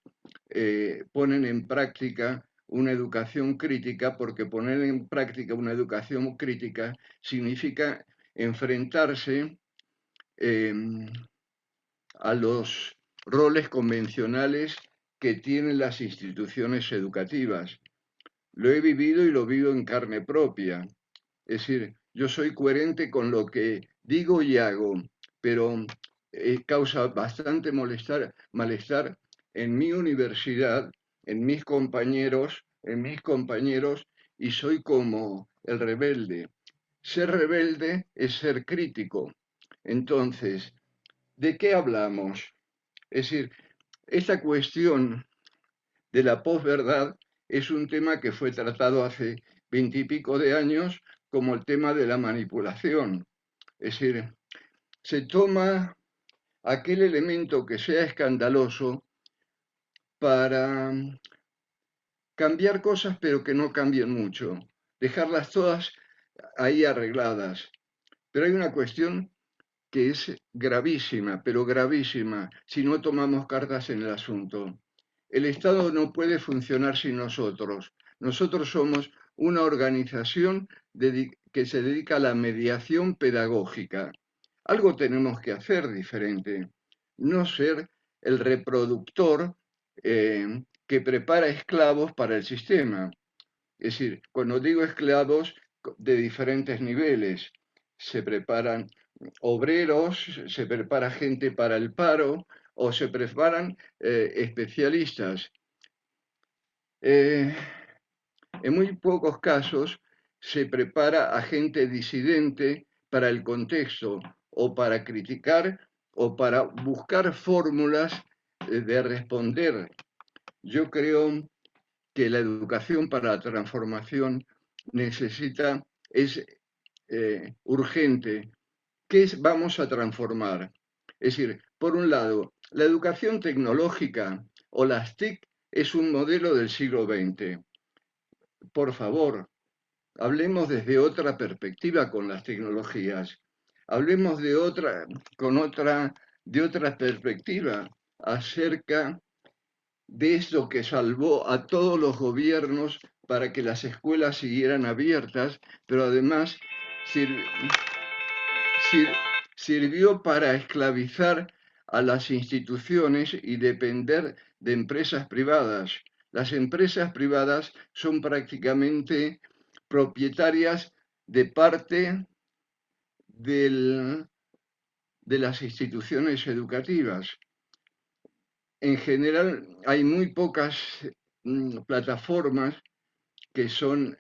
ponen en práctica una educación crítica, porque poner en práctica una educación crítica significa enfrentarse a los roles convencionales que tienen las instituciones educativas. Lo he vivido y lo vivo en carne propia. Es decir, yo soy coherente con lo que digo y hago, pero causa bastante malestar en mi universidad, en mis compañeros, y soy como el rebelde. Ser rebelde es ser crítico. Entonces, ¿de qué hablamos? Es decir, esta cuestión de la posverdad es un tema que fue tratado hace 20 y pico de años como el tema de la manipulación. Es decir, se toma aquel elemento que sea escandaloso para cambiar cosas, pero que no cambien mucho, dejarlas todas ahí arregladas. Pero hay una cuestión que es gravísima, pero gravísima, si no tomamos cartas en el asunto. El Estado no puede funcionar sin nosotros. Nosotros somos una organización que se dedica a la mediación pedagógica. Algo tenemos que hacer diferente, no ser el reproductor que prepara esclavos para el sistema. Es decir, cuando digo esclavos de diferentes niveles, se preparan obreros, se prepara gente para el paro o se preparan especialistas. En muy pocos casos se prepara a gente disidente para el contexto o para criticar o para buscar fórmulas de responder. Yo creo que la educación para la transformación es urgente. ¿Qué vamos a transformar? Es decir, por un lado, la educación tecnológica o las TIC es un modelo del siglo XX. Por favor, hablemos desde otra perspectiva con las tecnologías. Hablemos de otra perspectiva acerca de eso que salvó a todos los gobiernos para que las escuelas siguieran abiertas, pero además sirvió para esclavizar a las instituciones y depender de empresas privadas. Las empresas privadas son prácticamente propietarias de parte de las instituciones educativas. En general, hay muy pocas plataformas que son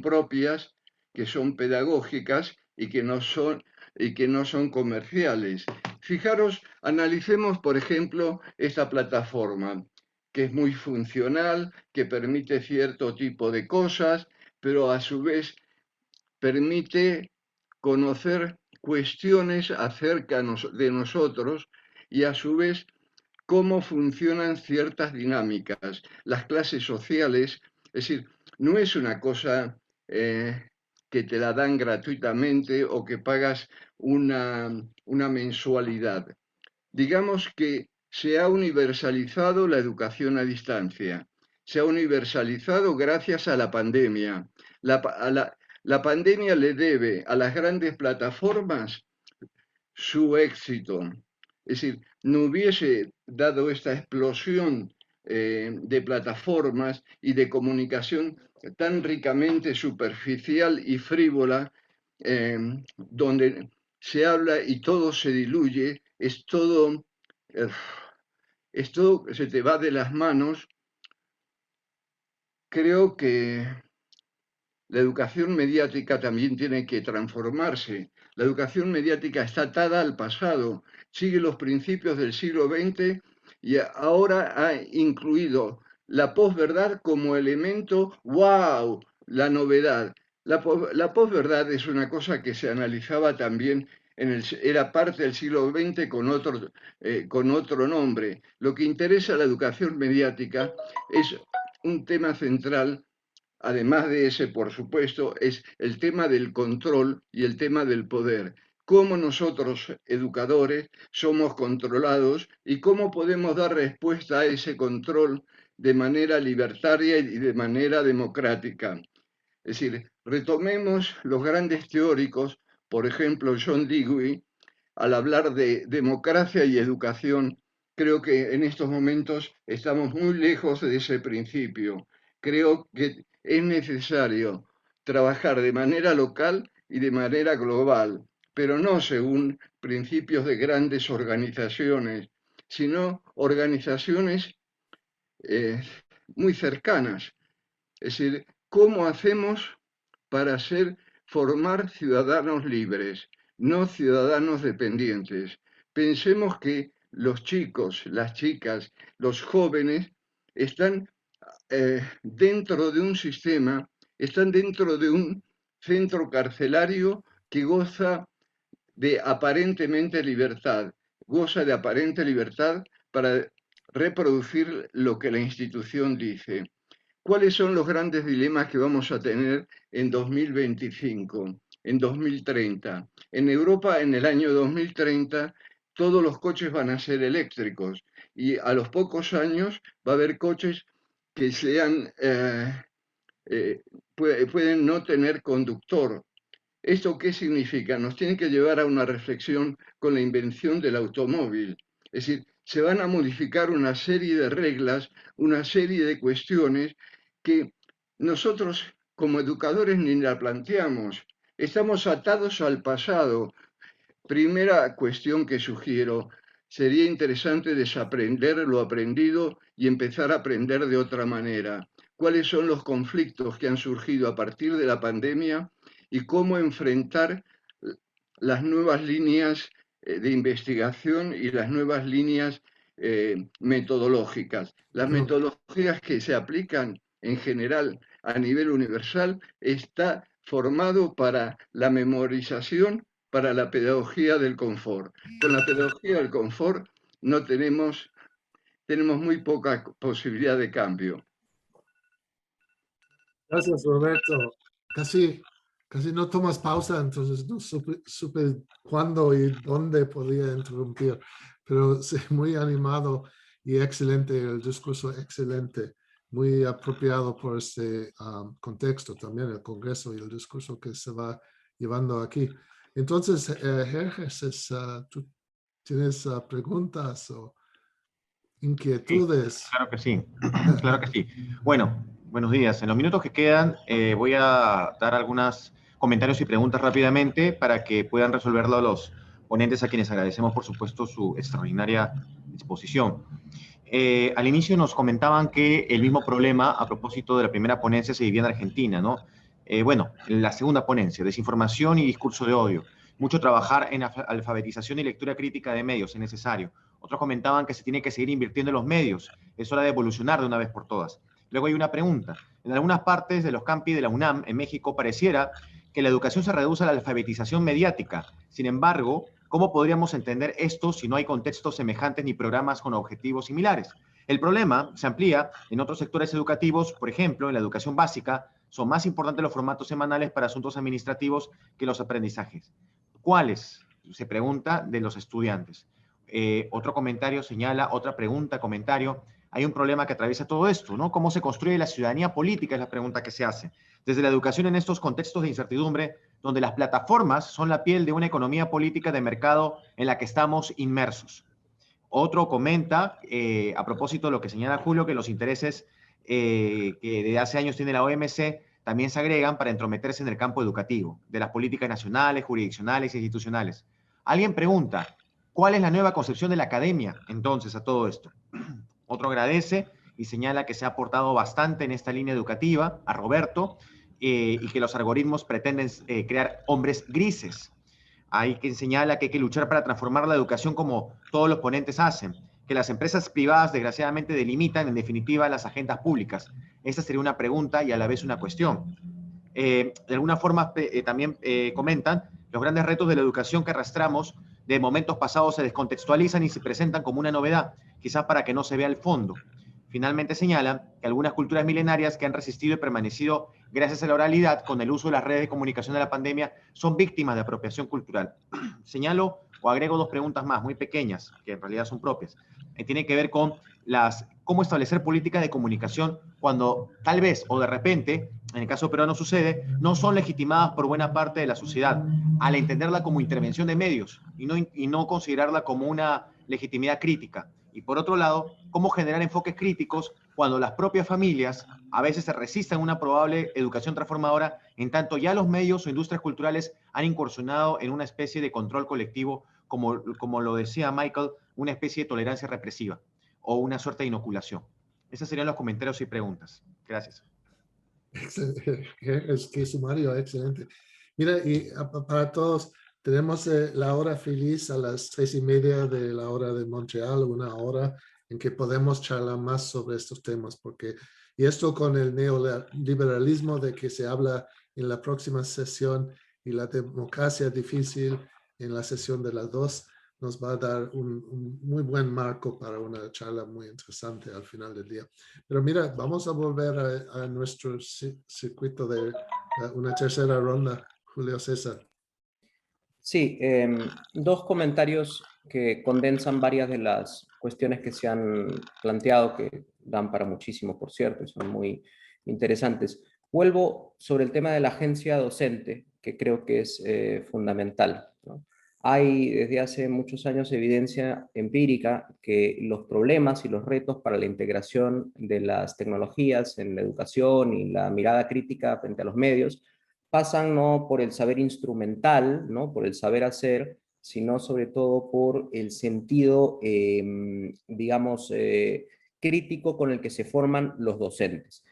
propias, que son pedagógicas y que no son comerciales. Fijaros, analicemos, por ejemplo, esta plataforma, que es muy funcional, que permite cierto tipo de cosas, pero a su vez permite conocer cuestiones acerca de nosotros y a su vez cómo funcionan ciertas dinámicas, las clases sociales. Es decir, no es una cosa que te la dan gratuitamente o que pagas una mensualidad. Digamos que se ha universalizado la educación a distancia. Se ha universalizado gracias a la pandemia. La pandemia le debe a las grandes plataformas su éxito. Es decir, no hubiese dado esta explosión de plataformas y de comunicación tan ricamente superficial y frívola, donde se habla y todo se diluye, es todo se te va de las manos. Creo que la educación mediática también tiene que transformarse. La educación mediática está atada al pasado, sigue los principios del siglo XX y ahora ha incluido la posverdad como elemento, wow, la novedad. La posverdad es una cosa que se analizaba también, era parte del siglo XX con otro nombre. Lo que interesa a la educación mediática es un tema central. Además de ese, por supuesto, es el tema del control y el tema del poder. Cómo nosotros, educadores, somos controlados y cómo podemos dar respuesta a ese control de manera libertaria y de manera democrática. Es decir, retomemos los grandes teóricos, por ejemplo, John Dewey, al hablar de democracia y educación, creo que en estos momentos estamos muy lejos de ese principio. Creo que es necesario trabajar de manera local y de manera global, pero no según principios de grandes organizaciones, sino organizaciones muy cercanas. Es decir, ¿cómo hacemos para formar ciudadanos libres, no ciudadanos dependientes? Pensemos que los chicos, las chicas, los jóvenes están dentro de un sistema, están dentro de un centro carcelario que goza de aparentemente libertad, goza de aparente libertad para reproducir lo que la institución dice. ¿Cuáles son los grandes dilemas que vamos a tener en 2025, en 2030? En Europa, en el año 2030, todos los coches van a ser eléctricos y a los pocos años va a haber coches que pueden no tener conductor. ¿Esto qué significa? Nos tiene que llevar a una reflexión con la invención del automóvil. Es decir, se van a modificar una serie de reglas, una serie de cuestiones que nosotros como educadores ni la planteamos. Estamos atados al pasado. Primera cuestión que sugiero, sería interesante desaprender lo aprendido y empezar a aprender de otra manera. ¿Cuáles son los conflictos que han surgido a partir de la pandemia y cómo enfrentar las nuevas líneas de investigación y las nuevas líneas metodológicas? Las metodologías que se aplican en general a nivel universal está formado para la memorización, para la pedagogía del confort. Con la pedagogía del confort no tenemos muy poca posibilidad de cambio. Gracias, Roberto. Casi no tomas pausa, entonces no supe cuándo y dónde podía interrumpir, pero sí, muy animado y excelente, el discurso excelente, muy apropiado por este contexto también, el Congreso y el discurso que se va llevando aquí. Entonces, Jerjes, ¿tú tienes preguntas o inquietudes? Sí, claro que sí, claro que sí. Bueno, buenos días. En los minutos que quedan voy a dar algunos comentarios y preguntas rápidamente para que puedan resolverlo los ponentes, a quienes agradecemos, por supuesto, su extraordinaria disposición. Al inicio nos comentaban que el mismo problema, a propósito de la primera ponencia, se vivía en Argentina, ¿no? Bueno, la segunda ponencia, desinformación y discurso de odio. Mucho trabajar en alfabetización y lectura crítica de medios es necesario. Otros comentaban que se tiene que seguir invirtiendo en los medios. Es hora de evolucionar de una vez por todas. Luego hay una pregunta. En algunas partes de los campi de la UNAM, en México, pareciera que la educación se reduce a la alfabetización mediática. Sin embargo, ¿cómo podríamos entender esto si no hay contextos semejantes ni programas con objetivos similares? El problema se amplía en otros sectores educativos, por ejemplo, en la educación básica, son más importantes los formatos semanales para asuntos administrativos que los aprendizajes. ¿Cuáles? Se pregunta de los estudiantes. Otro comentario señala, otra pregunta, comentario, hay un problema que atraviesa todo esto, ¿no? ¿Cómo se construye la ciudadanía política? Es la pregunta que se hace. Desde la educación en estos contextos de incertidumbre, donde las plataformas son la piel de una economía política de mercado en la que estamos inmersos. Otro comenta, a propósito de lo que señala Julio, que los intereses que desde hace años tiene la OMC también se agregan para entrometerse en el campo educativo, de las políticas nacionales, jurisdiccionales e institucionales. Alguien pregunta, ¿cuál es la nueva concepción de la academia entonces a todo esto? Otro agradece y señala que se ha aportado bastante en esta línea educativa, a Roberto, y que los algoritmos pretenden crear hombres grises. Hay quien señala que hay que luchar para transformar la educación como todos los ponentes hacen, que las empresas privadas desgraciadamente delimitan en definitiva las agendas públicas. Esta sería una pregunta y a la vez una cuestión. De alguna forma también comentan los grandes retos de la educación que arrastramos de momentos pasados se descontextualizan y se presentan como una novedad, quizás para que no se vea el fondo. Finalmente señalan que algunas culturas milenarias que han resistido y permanecido gracias a la oralidad con el uso de las redes de comunicación de la pandemia son víctimas de apropiación cultural. Señalo o agrego dos preguntas más, muy pequeñas, que en realidad son propias. Tiene que ver con cómo establecer políticas de comunicación cuando tal vez o de repente, en el caso peruano sucede, no son legitimadas por buena parte de la sociedad, al entenderla como intervención de medios y no considerarla como una legitimidad crítica. Y por otro lado, cómo generar enfoques críticos cuando las propias familias a veces se resisten a una probable educación transformadora, en tanto ya los medios o industrias culturales han incursionado en una especie de control colectivo, como lo decía Michael, una especie de tolerancia represiva o una suerte de inoculación. Esos serían los comentarios y preguntas. Gracias. Es que sumario, excelente. Mira, y para todos, tenemos la hora feliz a las 3:30 de la hora de Montreal, una hora en que podemos charlar más sobre estos temas, porque, y esto con el neoliberalismo de que se habla en la próxima sesión y la democracia difícil en la sesión de las 2, nos va a dar un muy buen marco para una charla muy interesante al final del día. Pero mira, vamos a volver a nuestro circuito de una tercera ronda, Julio César. Sí, dos comentarios que condensan varias de las cuestiones que se han planteado, que dan para muchísimo, por cierto, y son muy interesantes. Vuelvo sobre el tema de la agencia docente, que creo que es fundamental, ¿no? Hay desde hace muchos años evidencia empírica que los problemas y los retos para la integración de las tecnologías en la educación y la mirada crítica frente a los medios pasan no por el saber instrumental, ¿no? Por el saber hacer, sino sobre todo por el sentido, digamos, crítico con el que se forman los docentes.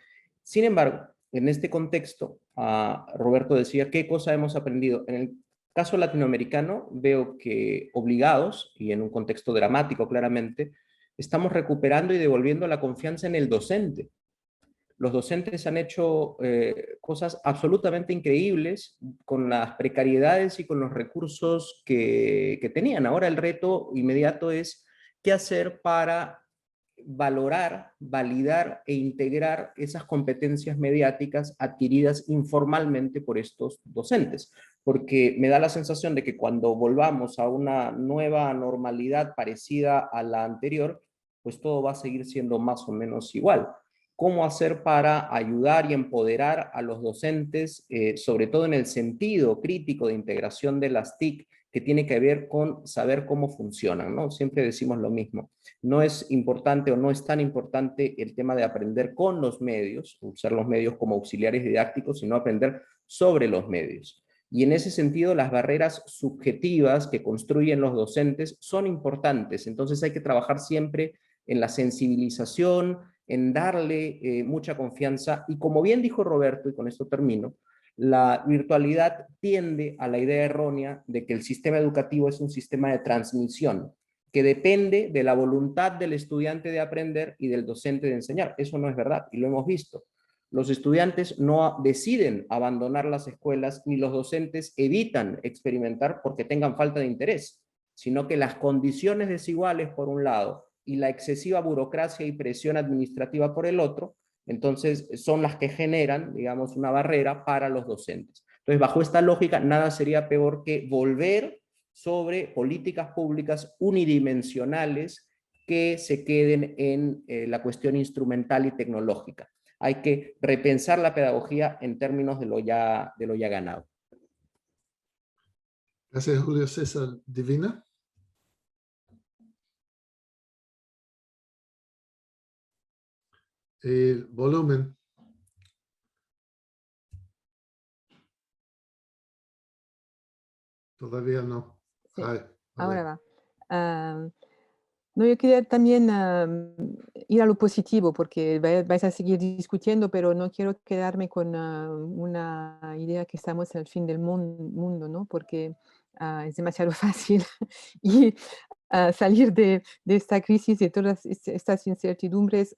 Sin embargo, en este contexto, Roberto decía, ¿qué cosa hemos aprendido? En el caso latinoamericano, veo que obligados, y en un contexto dramático claramente, estamos recuperando y devolviendo la confianza en el docente. Los docentes han hecho cosas absolutamente increíbles con las precariedades y con los recursos que tenían. Ahora el reto inmediato es qué hacer para valorar, validar e integrar esas competencias mediáticas adquiridas informalmente por estos docentes. Porque me da la sensación de que cuando volvamos a una nueva normalidad parecida a la anterior, pues todo va a seguir siendo más o menos igual. Cómo hacer para ayudar y empoderar a los docentes, sobre todo en el sentido crítico de integración de las TIC, que tiene que ver con saber cómo funcionan, ¿no? Siempre decimos lo mismo. No es importante o no es tan importante el tema de aprender con los medios, usar los medios como auxiliares didácticos, sino aprender sobre los medios. Y en ese sentido, las barreras subjetivas que construyen los docentes son importantes. Entonces hay que trabajar siempre en la sensibilización, en darle mucha confianza. Y como bien dijo Roberto, y con esto termino, la virtualidad tiende a la idea errónea de que el sistema educativo es un sistema de transmisión, que depende de la voluntad del estudiante de aprender y del docente de enseñar. Eso no es verdad, y lo hemos visto. Los estudiantes no deciden abandonar las escuelas, ni los docentes evitan experimentar porque tengan falta de interés, sino que las condiciones desiguales, por un lado, y la excesiva burocracia y presión administrativa por el otro, entonces son las que generan, digamos, una barrera para los docentes. Entonces, bajo esta lógica, nada sería peor que volver sobre políticas públicas unidimensionales que se queden en la cuestión instrumental y tecnológica. Hay que repensar la pedagogía en términos de lo ya ganado. Gracias, Julio César. Divina. El volumen. Todavía no. Sí, Ay, ahora va. No, yo quería también ir a lo positivo, porque vais a seguir discutiendo, pero no quiero quedarme con una idea que estamos al fin del mundo, ¿no? Porque es demasiado fácil y salir de esta crisis, de todas estas incertidumbres,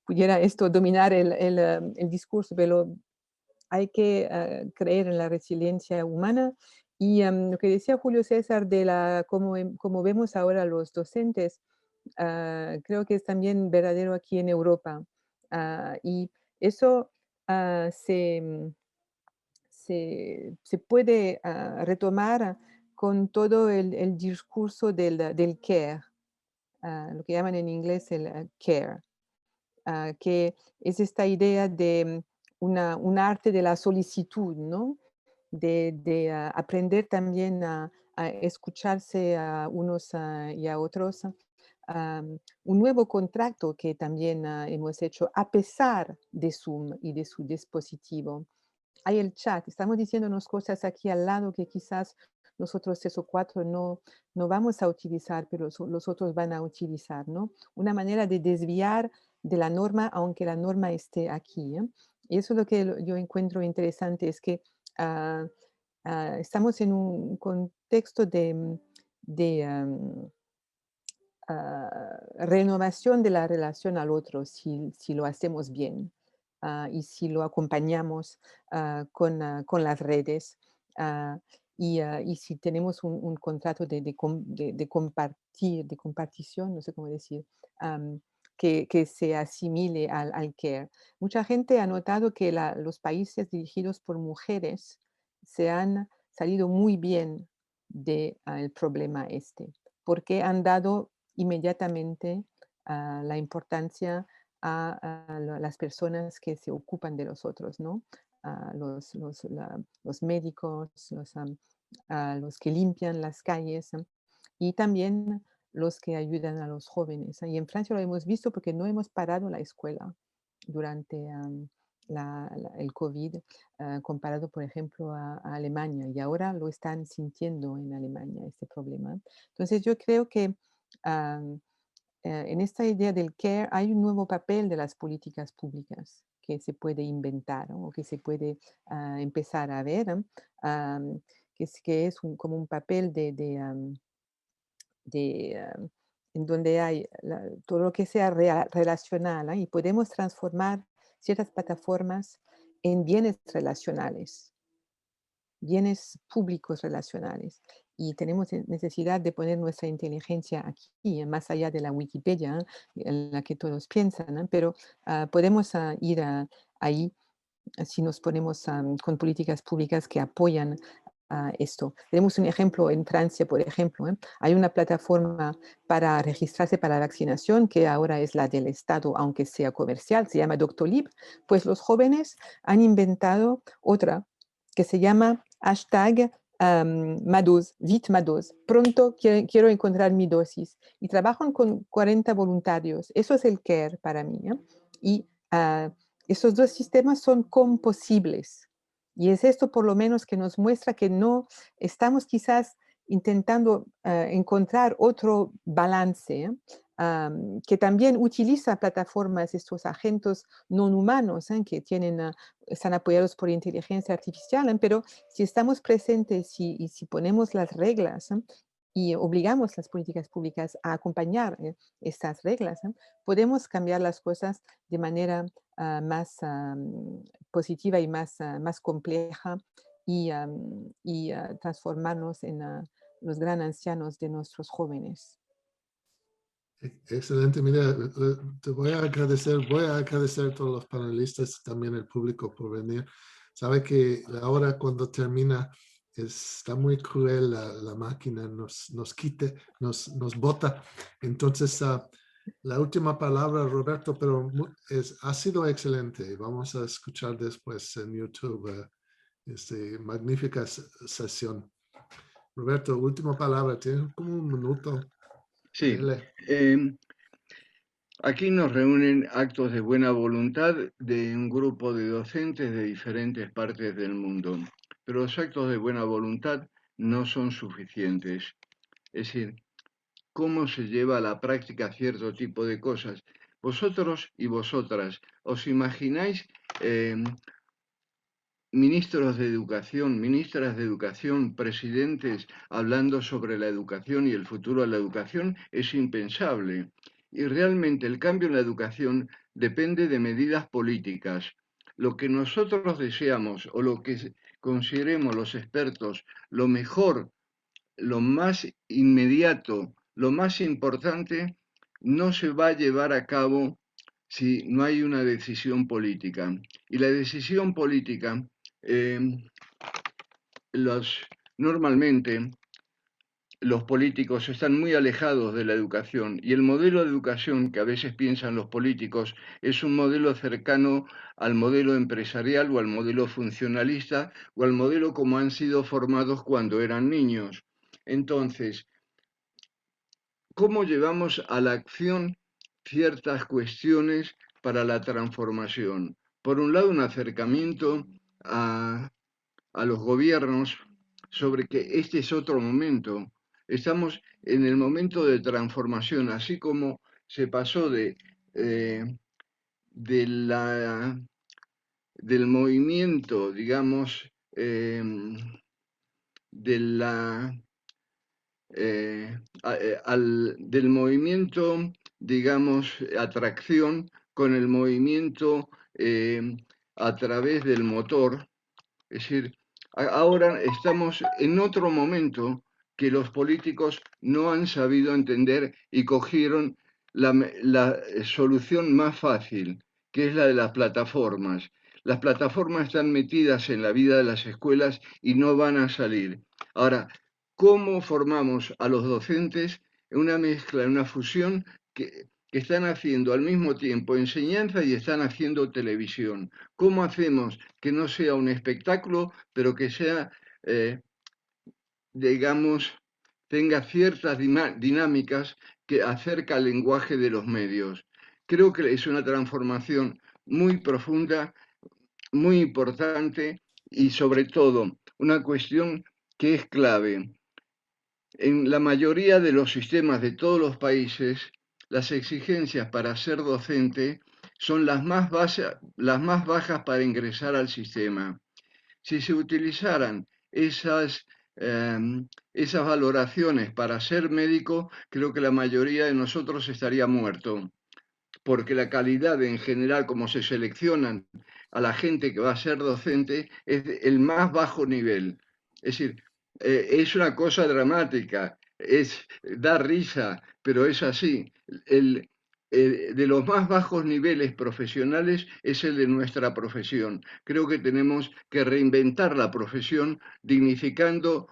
pudiera esto dominar el discurso, pero hay que creer en la resiliencia humana. Y lo que decía Julio César de cómo vemos ahora los docentes, creo que es también verdadero aquí en Europa. Y eso ah, se, mm, se puede retomar con todo el discurso del care, lo que llaman en inglés el care, que es esta idea de un arte de la solicitud, ¿no? De aprender también a escucharse a unos y a otros. Un nuevo contrato que también hemos hecho a pesar de Zoom y de su dispositivo. Hay el chat, estamos diciéndonos cosas aquí al lado que quizás nosotros 3 o 4 no vamos a utilizar, pero los otros van a utilizar, ¿no? Una manera de desviar de la norma, aunque la norma esté aquí. Y eso es lo que yo encuentro interesante, es que ah, estamos en un contexto de renovación de la relación al otro, si lo hacemos bien y si lo acompañamos con las redes. ah, y si tenemos un contrato de compartir, de compartición, no sé cómo decir, que se asimile al care. Mucha gente ha notado que los países dirigidos por mujeres se han salido muy bien del problema este, porque han dado inmediatamente la importancia a las personas que se ocupan de los otros, ¿no? Los médicos, los que limpian las calles y también los que ayudan a los jóvenes. Y en Francia lo hemos visto porque no hemos parado la escuela durante el COVID, comparado, por ejemplo, a Alemania. Y ahora lo están sintiendo en Alemania, este problema. Entonces yo creo que am, en esta idea del care hay un nuevo papel de las políticas públicas que se puede inventar, ¿no? O que se puede empezar a ver, ¿no? Que es como un papel en donde hay todo lo que sea relacional, y podemos transformar ciertas plataformas en bienes relacionales, bienes públicos relacionales. Y tenemos necesidad de poner nuestra inteligencia aquí, más allá de la Wikipedia, en la que todos piensan, pero podemos ir ahí si nos ponemos con políticas públicas que apoyan esto. Tenemos un ejemplo en Francia, por ejemplo. Hay una plataforma para registrarse para la vaccinación, que ahora es la del Estado, aunque sea comercial, se llama Doctolib. Pues los jóvenes han inventado otra que se llama hashtag Ma2, vite Ma2. Pronto quiero encontrar mi dosis. Y trabajan con 40 voluntarios. Eso es el care para mí. Y esos dos sistemas son composibles. Y es esto por lo menos que nos muestra que no estamos quizás intentando encontrar otro balance, que también utiliza plataformas, estos agentes no humanos que están apoyados por inteligencia artificial, pero si estamos presentes y si ponemos las reglas y obligamos las políticas públicas a acompañar estas reglas, podemos cambiar las cosas de manera más positiva y más compleja y transformarnos en los gran ancianos de nuestros jóvenes. Excelente, mira, te voy a agradecer a todos los panelistas, también el público por venir. Sabe que ahora cuando termina está muy cruel la máquina, nos bota. Entonces, la última palabra, Roberto, pero ha sido excelente. Vamos a escuchar después en YouTube magnífica sesión. Roberto, última palabra, tienes como un minuto. Sí, aquí nos reúnen actos de buena voluntad de un grupo de docentes de diferentes partes del mundo, pero los actos de buena voluntad no son suficientes. Es decir, cómo se lleva a la práctica cierto tipo de cosas. Vosotros y vosotras, ¿os imagináis ministros de educación, ministras de educación, presidentes hablando sobre la educación y el futuro de la educación? Es impensable. Y realmente el cambio en la educación depende de medidas políticas. Lo que nosotros deseamos o lo que consideremos los expertos lo mejor, lo más inmediato, lo más importante, no se va a llevar a cabo si no hay una decisión política. Y la decisión política, eh, normalmente los políticos están muy alejados de la educación y el modelo de educación que a veces piensan los políticos es un modelo cercano al modelo empresarial o al modelo funcionalista o al modelo como han sido formados cuando eran niños. Entonces, ¿cómo llevamos a la acción ciertas cuestiones para la transformación? Por un lado, un acercamiento a los gobiernos sobre que este es otro momento. Estamos en el momento de transformación, así como se pasó de del movimiento, digamos, de la del movimiento, digamos, atracción con el movimiento a través del motor. Es decir, ahora estamos en otro momento que los políticos no han sabido entender y cogieron la solución más fácil, que es la de las plataformas. Las plataformas están metidas en la vida de las escuelas y no van a salir. Ahora, ¿cómo formamos a los docentes en una mezcla, en una fusión que están haciendo al mismo tiempo enseñanza y están haciendo televisión? ¿Cómo hacemos que no sea un espectáculo, pero que sea, digamos, tenga ciertas dinámicas que acerca el lenguaje de los medios? Creo que es una transformación muy profunda, muy importante y sobre todo una cuestión que es clave. En la mayoría de los sistemas de todos los países, las exigencias para ser docente son las más bajas para ingresar al sistema. Si se utilizaran esas valoraciones para ser médico, creo que la mayoría de nosotros estaría muerto, porque la calidad en general, como se seleccionan a la gente que va a ser docente, es el más bajo nivel. Es decir, es una cosa dramática, da risa, pero es así. De los más bajos niveles profesionales es el de nuestra profesión. Creo que tenemos que reinventar la profesión dignificando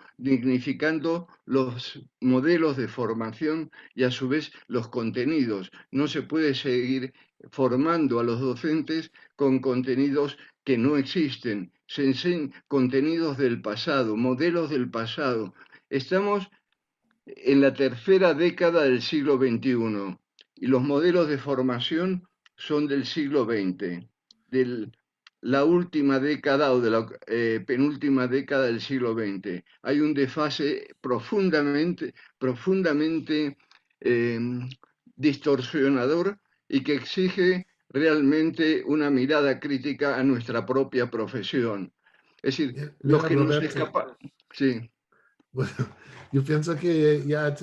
los modelos de formación y a su vez los contenidos. No se puede seguir formando a los docentes con contenidos que no existen. Se enseñan contenidos del pasado, modelos del pasado. Estamos en la tercera década del siglo XXI y los modelos de formación son del siglo XX, de la última década o de la penúltima década del siglo XX. Hay un desfase profundamente distorsionador y que exige realmente una mirada crítica a nuestra propia profesión. Es decir, los Mira, que no se Roberto, escapan. Sí. bueno, yo pienso que ya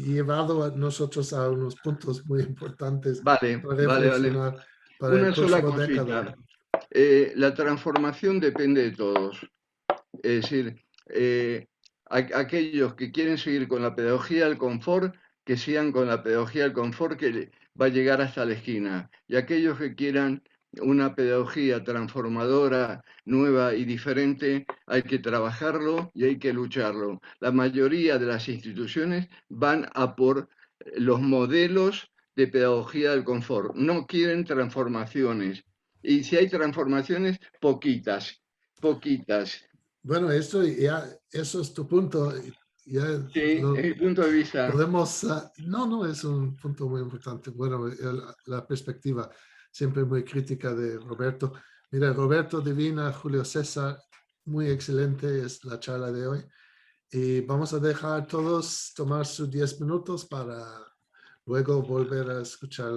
llevado a nosotros a unos puntos muy importantes Vale, para vale, vale. reflexionar para el Una sola próximo década. cosita. La transformación depende de todos. Es decir, aquellos que quieren seguir con la pedagogía del confort, que sigan con la pedagogía del confort que va a llegar hasta la esquina. Y aquellos que quieran una pedagogía transformadora, nueva y diferente, hay que trabajarlo y hay que lucharlo. La mayoría de las instituciones van a por los modelos de pedagogía del confort. No quieren transformaciones. Y si hay transformaciones, poquitas, poquitas. Bueno, eso es tu punto. Ya Sí, es mi punto de vista. podemos, no, es un punto muy importante. Bueno, la perspectiva siempre muy crítica de Roberto. Mira, Roberto, Divina, Julio César, muy excelente es la charla de hoy. Y vamos a dejar todos tomar sus 10 minutos para luego volver a escuchar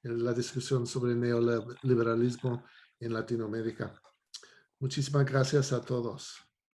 la discusión sobre el neoliberalismo en Latinoamérica. Muchísimas gracias a todos.